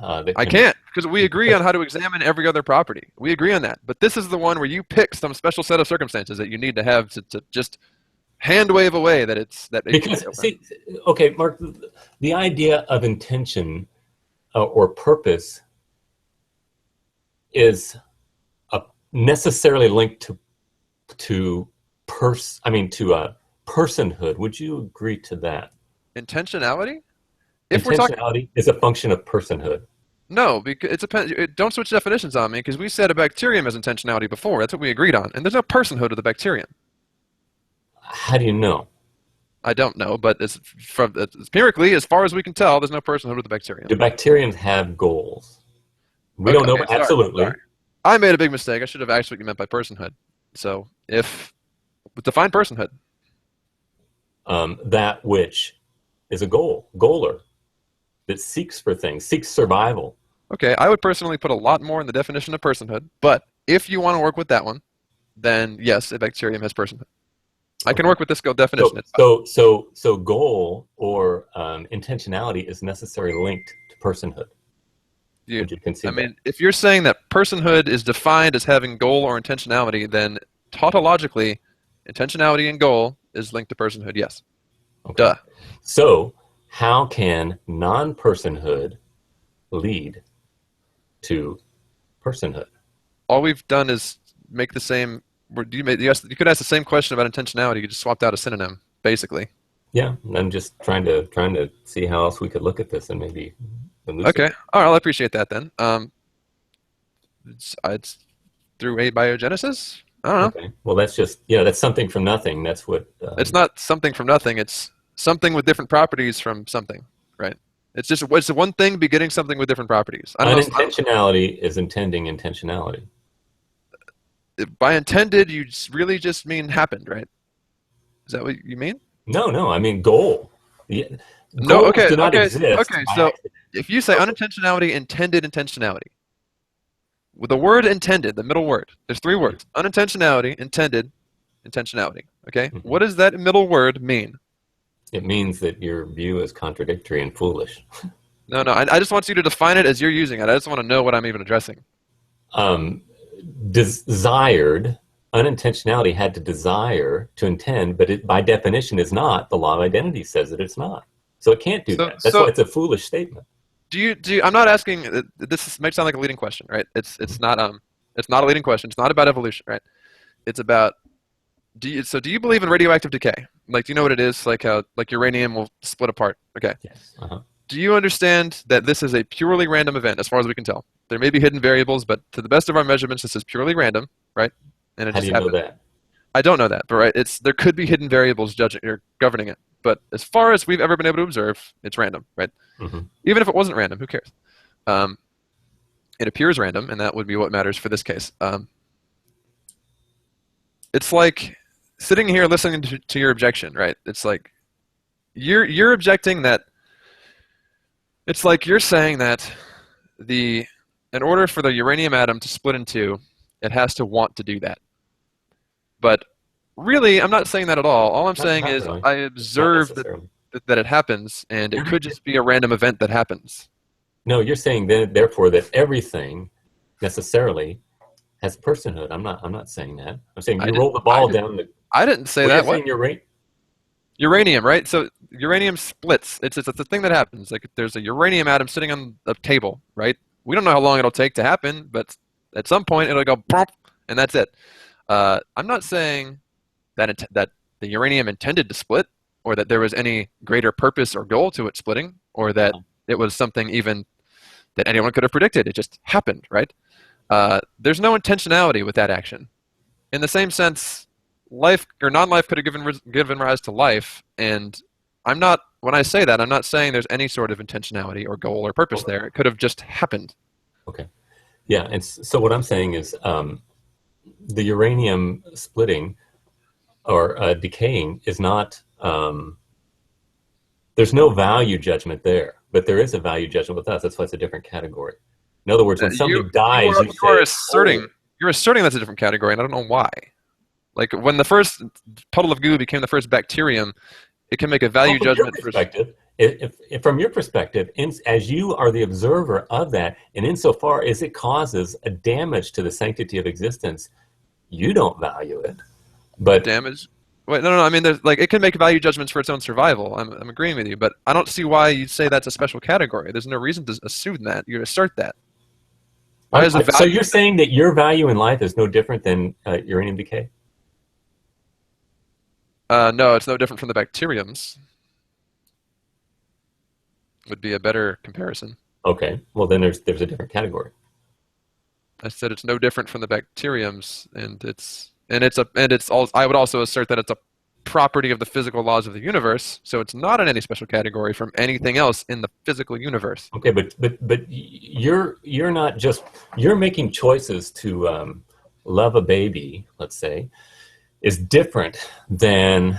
Speaker 2: I can't, because we agree on how to examine every other property. We agree on that. But this is the one where you pick some special set of circumstances that you need to have to just hand wave away that it's that.
Speaker 1: Because okay, Mark, the idea of intention or purpose is necessarily linked to personhood. Would you agree to that?
Speaker 2: Intentionality?
Speaker 1: Intentionality is a function of personhood.
Speaker 2: No, because it depends. Don't switch definitions on me, because we said a bacterium has intentionality before. That's what we agreed on, and there's no personhood of the bacterium.
Speaker 1: How do you know?
Speaker 2: I don't know, but empirically, as far as we can tell, there's no personhood of the bacterium.
Speaker 1: Do bacteriums have goals? We don't know absolutely.
Speaker 2: Sorry. I made a big mistake. I should have asked what you meant by personhood. So, define personhood.
Speaker 1: That which is a goaler that seeks for things, seeks survival.
Speaker 2: Okay, I would personally put a lot more in the definition of personhood, but if you want to work with that one, then yes, a bacterium has personhood. I can work with this definition.
Speaker 1: So goal or intentionality is necessarily linked to personhood. Would you concede that?
Speaker 2: If you're saying that personhood is defined as having goal or intentionality, then tautologically, intentionality and goal is linked to personhood, yes. Okay. Duh.
Speaker 1: So how can non-personhood lead to personhood?
Speaker 2: All we've done is make the same. You could ask the same question about intentionality. You just swapped out a synonym, basically.
Speaker 1: Yeah, I'm just trying to see how else we could look at this and maybe.
Speaker 2: Okay, all right. I'll appreciate that then. It's through abiogenesis. I don't know. Okay.
Speaker 1: Well, that's just that's something from nothing. That's what.
Speaker 2: It's not something from nothing. It's something with different properties from something, right? It's one thing begetting something with different properties.
Speaker 1: Unintentionality is intending intentionality.
Speaker 2: By intended, you really just mean happened, right? Is that what you mean?
Speaker 1: No. I mean goal. Yeah,
Speaker 2: No,
Speaker 1: goals
Speaker 2: okay,
Speaker 1: do not
Speaker 2: okay,
Speaker 1: exist
Speaker 2: okay.
Speaker 1: by
Speaker 2: So
Speaker 1: accident.
Speaker 2: if you say unintentionality, intended intentionality, with the word intended, the middle word, there's three words: unintentionality, intended, intentionality. Okay,
Speaker 1: Mhm.
Speaker 2: what does that middle word mean?
Speaker 1: It means that your view is contradictory and foolish.
Speaker 2: No, no. I just want you to define it as you're using it. I just want to know what I'm even addressing.
Speaker 1: Um, Desired unintentionality had to desire to intend, but it by definition is not. The law of identity says that it's not. So it can't do
Speaker 2: So,
Speaker 1: that. That's why
Speaker 2: so
Speaker 1: it's a foolish statement.
Speaker 2: do you? I'm not asking. Might sound like a leading question, right? It's not a leading question. It's not about evolution, right? It's about do you believe in radioactive decay? Like, do you know what it is? Like how like uranium will split apart. Okay.
Speaker 1: Yes. Uh-huh.
Speaker 2: Do you understand that this is a purely random event, as far as we can tell? There may be hidden variables, but to the best of our measurements, this is purely random, right? And it
Speaker 1: How do
Speaker 2: just
Speaker 1: you know
Speaker 2: happened.
Speaker 1: that?
Speaker 2: I don't know that, but right, there could be hidden variables judging or governing it. But as far as we've ever been able to observe, it's random, right?
Speaker 1: Hmm.
Speaker 2: Even if it wasn't random, who cares? Um, it appears random, and that would be what matters for this case. It's like sitting here listening to your objection, right? It's like you're objecting that. It's like you're saying that the in order for the uranium atom to split in two, it has to want to do that. But really, I'm not saying that at all. All I'm saying
Speaker 1: Not
Speaker 2: is
Speaker 1: really.
Speaker 2: I
Speaker 1: Not
Speaker 2: observe
Speaker 1: necessarily.
Speaker 2: that it happens, and it could just be a random event that happens.
Speaker 1: No, you're saying then, therefore, that everything necessarily has personhood. I'm not saying that. I'm saying
Speaker 2: I
Speaker 1: you roll
Speaker 2: didn't.
Speaker 1: the ball down the.
Speaker 2: I didn't say
Speaker 1: Well, you're
Speaker 2: that. What?
Speaker 1: saying you're right.
Speaker 2: Uranium, right? So uranium splits. It's a thing that happens. Like there's a uranium atom sitting on a table, right? We don't know how long it'll take to happen, but at some point it'll go bump, and that's it. I'm not saying that the uranium intended to split, or that there was any greater purpose or goal to it splitting, or that it was something even that anyone could have predicted. It just happened, right? There's no intentionality with that action. In the same sense, life or non-life could have given rise to life, and I'm not. When I say that, I'm not saying there's any sort of intentionality or goal or purpose there. It could have just happened.
Speaker 1: Okay. Yeah, and so what I'm saying is the uranium splitting or decaying is not. There's no value judgment there, but there is a value judgment with us. That's why it's a different category. In other words, when
Speaker 2: You
Speaker 1: somebody dies, you
Speaker 2: are
Speaker 1: say, "Oh,
Speaker 2: asserting that's a different category, and I don't know why. Like when the first puddle of goo became the first bacterium, it can make a
Speaker 1: well,
Speaker 2: value
Speaker 1: from your
Speaker 2: judgment for.
Speaker 1: perspective, if from your perspective, as you are the observer of that, and insofar as it causes a damage to the sanctity of existence, you don't value it. But
Speaker 2: Damage. Wait, no. I mean, there's like it can make value judgments for its own survival. I'm agreeing with you, but I don't see why you'd say that's a special category. There's no reason to assume that. You assert that. Why is a
Speaker 1: so
Speaker 2: value?
Speaker 1: you're saying that your value in life is no different than uranium decay?
Speaker 2: No, it's no different from the bacteriums. Would be a better comparison.
Speaker 1: Okay, well then there's a different category.
Speaker 2: I said it's no different from the bacteriums, and it's all. I would also assert that it's a property of the physical laws of the universe, so it's not in any special category from anything else in the physical universe.
Speaker 1: Okay, but you're not just you're making choices to love a baby, let's say, is different than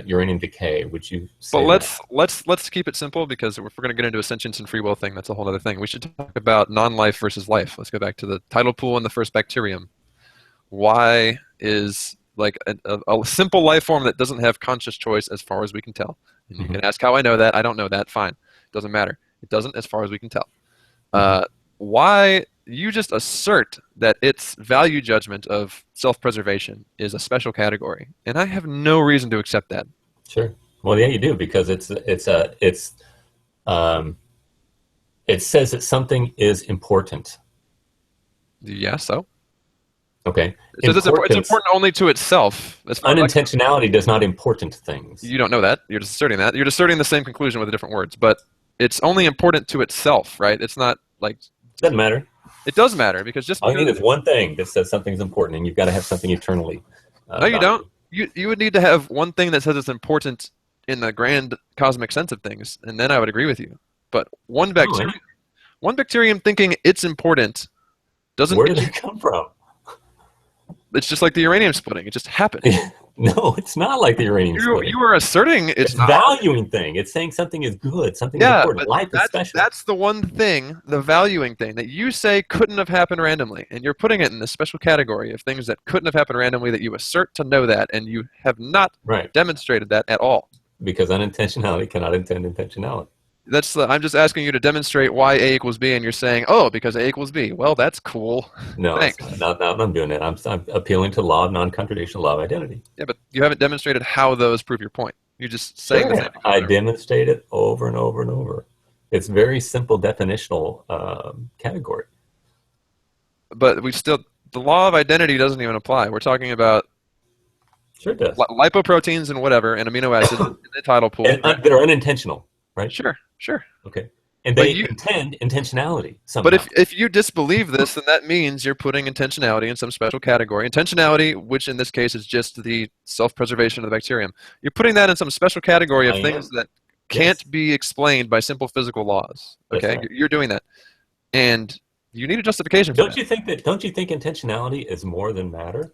Speaker 1: uranium decay. Would you say
Speaker 2: But
Speaker 1: that?
Speaker 2: let's keep it simple, because if we're going to get into a sentience and free will thing, that's a whole other thing. We should talk about non-life versus life. Let's go back to the tidal pool and the first bacterium. Why is like a simple life form that doesn't have conscious choice, as far as we can tell? And you
Speaker 1: Mhm.
Speaker 2: can ask how I know that. I don't know that. Fine, doesn't matter. It doesn't, as far as we can tell. Why you just assert that its value judgment of self-preservation is a special category, and I have no reason to accept that.
Speaker 1: Sure. Well, yeah, you do because um, it says that something is important.
Speaker 2: Yeah, so
Speaker 1: Okay.
Speaker 2: it says it's
Speaker 1: Importance.
Speaker 2: important only to itself. As far as
Speaker 1: Unintentionality does not important things.
Speaker 2: you don't know that. You're just asserting that. You're just asserting the same conclusion with different words, but it's only important to itself, right? It's not like
Speaker 1: Doesn't matter.
Speaker 2: it does matter, because just
Speaker 1: All you
Speaker 2: because
Speaker 1: need is one thing that says something's important, and you've got to have something eternally.
Speaker 2: no, you don't.
Speaker 1: Valuable.
Speaker 2: You would need to have one thing that says it's important in the grand cosmic sense of things, and then I would agree with you. But
Speaker 1: Oh,
Speaker 2: one bacterium thinking it's important doesn't
Speaker 1: where
Speaker 2: get
Speaker 1: did
Speaker 2: you.
Speaker 1: it come from?
Speaker 2: It's just like the uranium splitting. It just happened.
Speaker 1: No, it's not like the uranium splitting.
Speaker 2: You were asserting
Speaker 1: It's
Speaker 2: not.
Speaker 1: valuing thing. It's saying something is good, something is
Speaker 2: Yeah,
Speaker 1: important.
Speaker 2: but
Speaker 1: Life is special.
Speaker 2: that's the one thing, the valuing thing, that you say couldn't have happened randomly, and you're putting it in the special category of things that couldn't have happened randomly that you assert to know that, and you have not
Speaker 1: Right.
Speaker 2: demonstrated that at all.
Speaker 1: Because unintentionality cannot intend intentionality.
Speaker 2: I'm just asking you to demonstrate why A equals B, and you're saying, oh, because A equals B. Well, that's cool.
Speaker 1: No,
Speaker 2: Thanks.
Speaker 1: not what I'm doing it. I'm appealing to law of non-contradiction, law of identity.
Speaker 2: Yeah, but you haven't demonstrated how those prove your point. You're just saying the same thing.
Speaker 1: I demonstrate it over and over and over. It's very simple definitional category.
Speaker 2: But the law of identity doesn't even apply. We're talking about
Speaker 1: Sure it does.
Speaker 2: lipoproteins and whatever, and amino acids in the tidal pool.
Speaker 1: That are unintentional, right?
Speaker 2: Sure.
Speaker 1: Okay. And they intend intentionality somehow.
Speaker 2: But if you disbelieve this, then that means you're putting intentionality in some special category. Intentionality, which in this case is just the self-preservation of the bacterium. You're putting that in some special category of things that can't be explained by simple physical laws. Okay, right. You're doing that, and you need a justification for that.
Speaker 1: Don't you think intentionality is more than matter?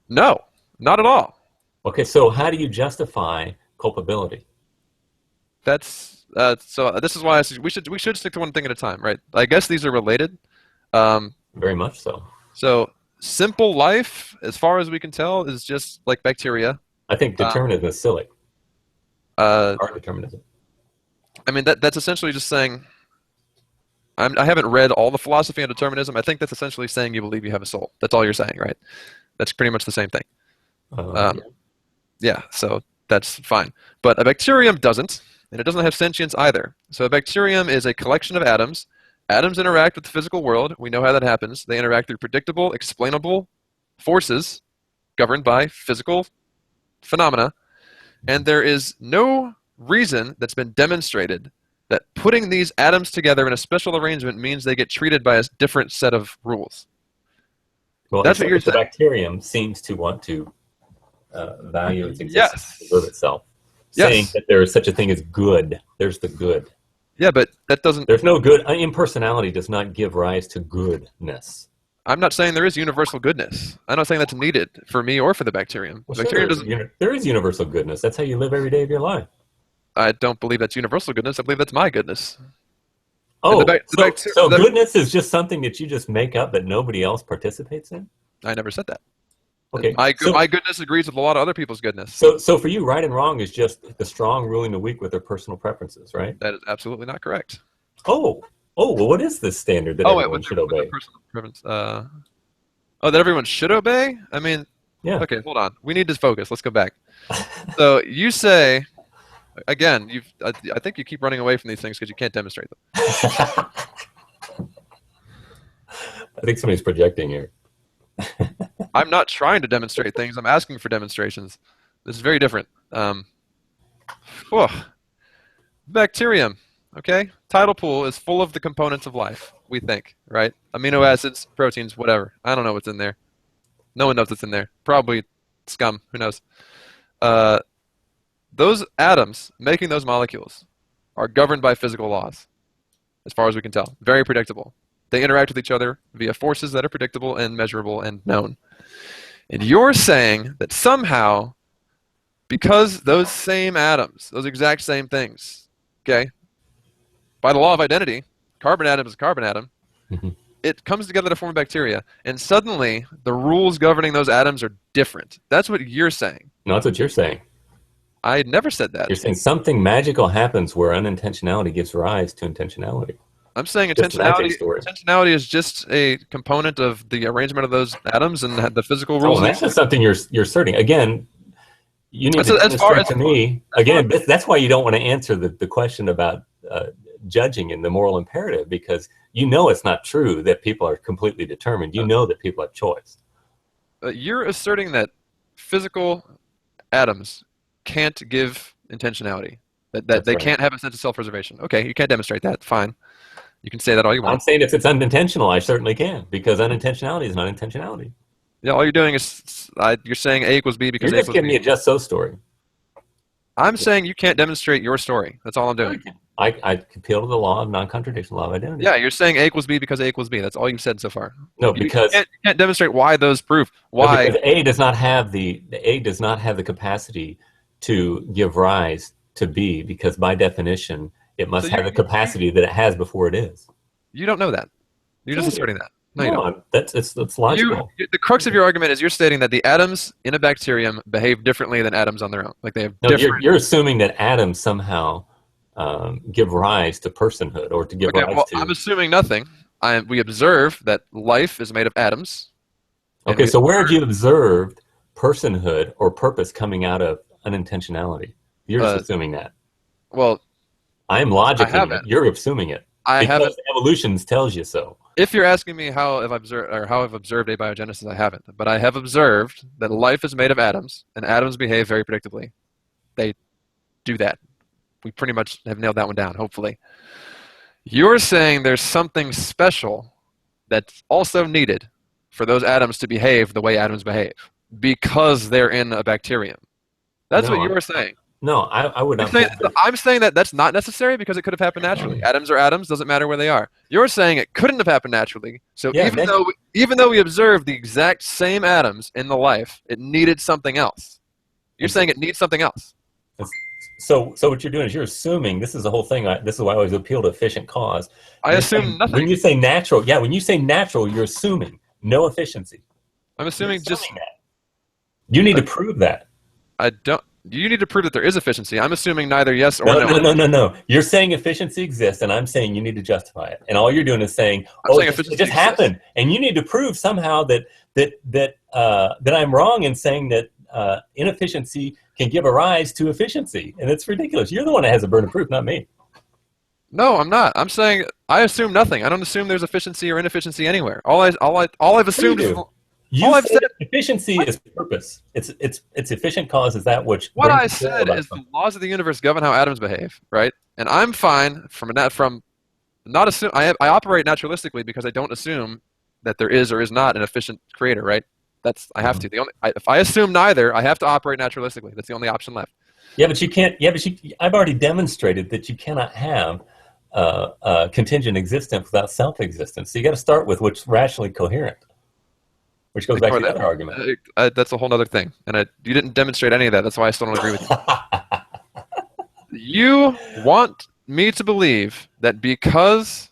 Speaker 2: No, not at all.
Speaker 1: Okay, so how do you justify culpability?
Speaker 2: So this is why I said we should stick to one thing at a time, right? I guess these are related.
Speaker 1: Very much so.
Speaker 2: So simple life, as far as we can tell, is just like bacteria.
Speaker 1: I think determinism is silly. Hard determinism.
Speaker 2: I mean, that's essentially just saying. I haven't read all the philosophy on determinism. I think that's essentially saying you believe you have a soul. That's all you're saying, right? That's pretty much the same thing. Yeah, so that's fine. But a bacterium doesn't. And it doesn't have sentience either. So a bacterium is a collection of atoms. Atoms interact with the physical world. We know how that happens. They interact through predictable, explainable forces governed by physical phenomena. And there is no reason that's been demonstrated that putting these atoms together in a special arrangement means they get treated by a different set of rules.
Speaker 1: Well, that's what you're saying. The bacterium seems to want to value its existence, preserve itself. Saying that there is such a thing as good. There's the good.
Speaker 2: Yeah, but that doesn't...
Speaker 1: There's no good. Impersonality does not give rise to goodness.
Speaker 2: I'm not saying there is universal goodness. I'm not saying that's needed for me or for the bacterium.
Speaker 1: Well,
Speaker 2: the bacterium
Speaker 1: there is universal goodness. That's how you live every day of your life.
Speaker 2: I don't believe that's universal goodness. I believe that's my goodness.
Speaker 1: Oh, so goodness is just something that you just make up that nobody else participates in?
Speaker 2: I never said that.
Speaker 1: Okay.
Speaker 2: My goodness agrees with a lot of other people's goodness.
Speaker 1: So for you, right and wrong is just the strong ruling the weak with their personal preferences, right?
Speaker 2: That is absolutely not correct.
Speaker 1: Oh, well, what is this standard that everyone should obey?
Speaker 2: Personal preference. That everyone should obey? I mean,
Speaker 1: yeah.
Speaker 2: Okay, hold on. We need to focus. Let's go back. So you say, again, I think you keep running away from these things because you can't demonstrate them.
Speaker 1: I think somebody's projecting here.
Speaker 2: I'm not trying to demonstrate things. I'm asking for demonstrations. This is very different. Bacterium, okay? Tidal pool is full of the components of life, we think, right? Amino acids, proteins, whatever. I don't know what's in there. No one knows what's in there. Probably scum. Who knows? Those atoms making those molecules are governed by physical laws, as far as we can tell. Very predictable. They interact with each other via forces that are predictable and measurable and known. And you're saying that somehow, because those same atoms, those exact same things, okay, by the law of identity, carbon atom is a carbon atom, it comes together to form bacteria, and suddenly the rules governing those atoms are different. That's what you're saying.
Speaker 1: No, that's what you're saying.
Speaker 2: I never said that.
Speaker 1: You're saying something magical happens where unintentionality gives rise to intentionality.
Speaker 2: I'm saying intentionality is just a component of the arrangement of those atoms and the physical rules.
Speaker 1: Oh, that's just something you're asserting. Again, you need to demonstrate to me. Again, that's why you don't want to answer the question about judging and the moral imperative, because you know it's not true that people are completely determined. You know that people have choice.
Speaker 2: You're asserting that physical atoms can't give intentionality, that they can't have a sense of self-preservation. Okay, you can't demonstrate that. Fine. You can say that all you want.
Speaker 1: I'm saying if it's unintentional, I certainly can, because unintentionality is not intentionality.
Speaker 2: Yeah, all you're doing is you're saying A equals B because
Speaker 1: you're just giving me a just so story.
Speaker 2: I'm saying you can't demonstrate your story. That's all I'm doing.
Speaker 1: I appeal to the law of non-contradiction, law of identity.
Speaker 2: Yeah, you're saying A equals B because A equals B. That's all you've said so far.
Speaker 1: No, because
Speaker 2: you can't demonstrate why those prove. Why?
Speaker 1: No, because A does not have the capacity to give rise to B, because by definition it must have the capacity that it has before it is.
Speaker 2: You don't know that. You're just asserting that. No, you don't.
Speaker 1: That's logical.
Speaker 2: The crux of your argument is you're stating that the atoms in a bacterium behave differently than atoms on their own. Like they have different.
Speaker 1: You're assuming that atoms somehow give rise to personhood or to give rise to.
Speaker 2: I'm assuming nothing. We observe that life is made of atoms.
Speaker 1: Okay, so where have you observed personhood or purpose coming out of unintentionality? You're just assuming that.
Speaker 2: Well,
Speaker 1: I'm logicking it. You're assuming it. Because evolution tells you so.
Speaker 2: If you're asking me how I've observed abiogenesis, I haven't. But I have observed that life is made of atoms, and atoms behave very predictably. They do that. We pretty much have nailed that one down, hopefully. You're saying there's something special that's also needed for those atoms to behave the way atoms behave because they're in a bacterium. That's what you were saying.
Speaker 1: No, I would not.
Speaker 2: I'm saying that that's not necessary because it could have happened naturally. Atoms are atoms, doesn't matter where they are. You're saying it couldn't have happened naturally. So even though we observed the exact same atoms in the life, it needed something else. You're saying it needs something else.
Speaker 1: So what you're doing is you're assuming, this is the whole thing. This is why I always appeal to efficient cause.
Speaker 2: I assume nothing.
Speaker 1: When you say natural, when you say natural, you're assuming no efficiency.
Speaker 2: I'm assuming just
Speaker 1: that. You need to prove that.
Speaker 2: I don't. You need to prove that there is efficiency. I'm assuming neither yes or no.
Speaker 1: No. You're saying efficiency exists, and I'm saying you need to justify it. And all you're doing is saying, it just happened, and you need to prove somehow that I'm wrong in saying that inefficiency can give a rise to efficiency, and it's ridiculous. You're the one that has a burden of proof, not me.
Speaker 2: No, I'm not. I'm saying I assume nothing. I don't assume there's efficiency or inefficiency anywhere. All I've assumed is.
Speaker 1: You said efficiency is purpose. It's efficient cause is that which.
Speaker 2: What I said is the laws of the universe govern how atoms behave, right? And I'm fine from not assume. I operate naturalistically because I don't assume that there is or is not an efficient creator, right? I have to. If I assume neither, I have to operate naturalistically. That's the only option left.
Speaker 1: Yeah, but you can't. Yeah, but I've already demonstrated that you cannot have contingent existence without self-existence. So you got to start with what's rationally coherent. Which goes back to the other argument.
Speaker 2: That's a whole other thing. And you didn't demonstrate any of that. That's why I still don't agree with you. You want me to believe that because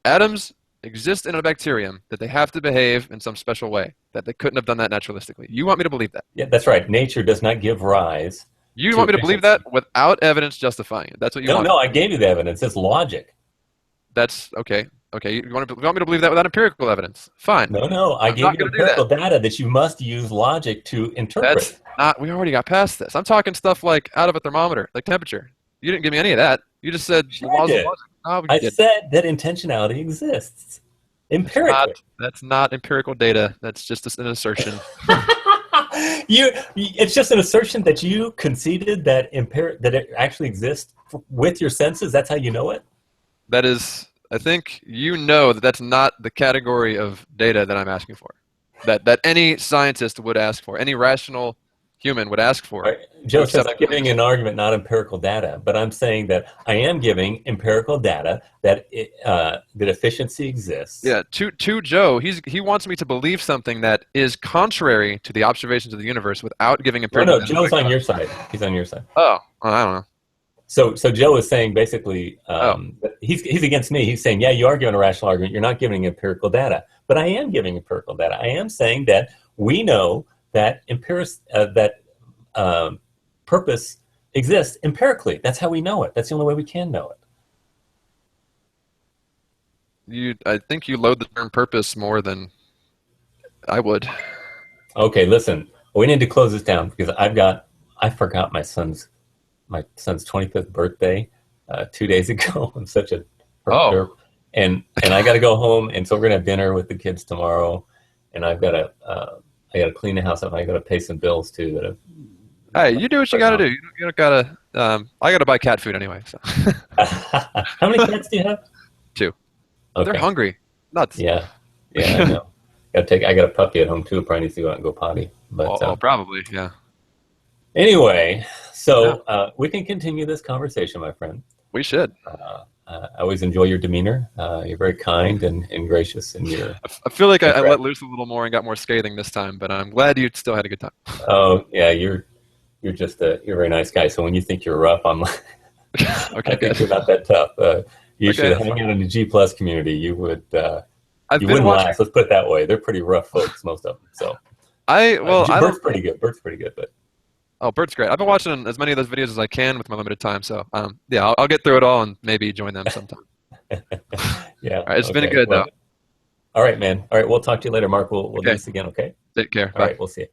Speaker 2: atoms exist in a bacterium, that they have to behave in some special way, that they couldn't have done that naturalistically. You want me to believe that?
Speaker 1: Yeah, that's right. Nature does not give rise.
Speaker 2: You want me to believe that without evidence justifying it? That's what you want.
Speaker 1: No, I gave you the evidence. It's logic.
Speaker 2: That's okay. Okay, you want me to believe that without empirical evidence? Fine.
Speaker 1: No, I gave you empirical data that you must use logic to interpret.
Speaker 2: That's not. We already got past this. I'm talking stuff like out of a thermometer, like temperature. You didn't give me any of that. You just said the laws of logic. No,
Speaker 1: I said that intentionality exists empirically.
Speaker 2: That's not empirical data. That's just an assertion.
Speaker 1: It's just an assertion that you conceded that it actually exists with your senses. That's how you know it.
Speaker 2: That is. I think you know that that's not the category of data that I'm asking for, that any scientist would ask for, any rational human would ask for.
Speaker 1: Right. Joe says I'm giving an argument, not empirical data, but I'm saying that I am giving empirical data that that efficiency exists.
Speaker 2: Yeah, to Joe, he wants me to believe something that is contrary to the observations of the universe without giving empirical data.
Speaker 1: No, Joe's on your side. He's on your side.
Speaker 2: Oh, I don't know.
Speaker 1: So Joe is saying basically, he's against me. He's saying, yeah, you are giving a rational argument. You're not giving empirical data. But I am giving empirical data. I am saying that we know that purpose exists empirically. That's how we know it. That's the only way we can know it.
Speaker 2: I think you load the term purpose more than I would.
Speaker 1: Okay, listen. We need to close this down because I forgot my son's 25th birthday 2 days ago. I'm such a herp. And I got to go home, and so we're gonna have dinner with the kids tomorrow, and I got to clean the house up. I got to pay some bills too.
Speaker 2: Hey, you do what you got to do. You don't gotta. I got to buy cat food anyway. So.
Speaker 1: How many cats do you have?
Speaker 2: 2.
Speaker 1: Okay.
Speaker 2: They're hungry. Nuts.
Speaker 1: Yeah, I know. I got a puppy at home too. Probably needs to go out and go potty. But
Speaker 2: probably, yeah.
Speaker 1: Anyway, so we can continue this conversation, my friend.
Speaker 2: We should.
Speaker 1: I always enjoy your demeanor. You're very kind and gracious, and
Speaker 2: I feel like I let loose a little more and got more scathing this time, but I'm glad you still had a good time.
Speaker 1: Oh yeah, you're just you're a very nice guy. So when you think you're rough, I'm like,
Speaker 2: Okay,
Speaker 1: I think
Speaker 2: good.
Speaker 1: you're not that tough. You
Speaker 2: Okay,
Speaker 1: should
Speaker 2: that's
Speaker 1: hang
Speaker 2: fine.
Speaker 1: out in the G plus community. You would
Speaker 2: I've
Speaker 1: you
Speaker 2: been
Speaker 1: wouldn't
Speaker 2: watching.
Speaker 1: last. Let's put it that way. They're pretty rough folks, most of them. So
Speaker 2: I
Speaker 1: Bert's
Speaker 2: don't.
Speaker 1: pretty good. Bert's pretty good, but
Speaker 2: Oh, Bert's great. I've been watching as many of those videos as I can with my limited time. So yeah, I'll get through it all and maybe join them sometime.
Speaker 1: yeah.
Speaker 2: All right, it's been
Speaker 1: Okay.
Speaker 2: good though.
Speaker 1: Well, all right, man. All right, we'll talk to you later, Mark. We'll do
Speaker 2: Okay,
Speaker 1: this again. Okay.
Speaker 2: take care.
Speaker 1: All
Speaker 2: Bye.
Speaker 1: right, we'll see you.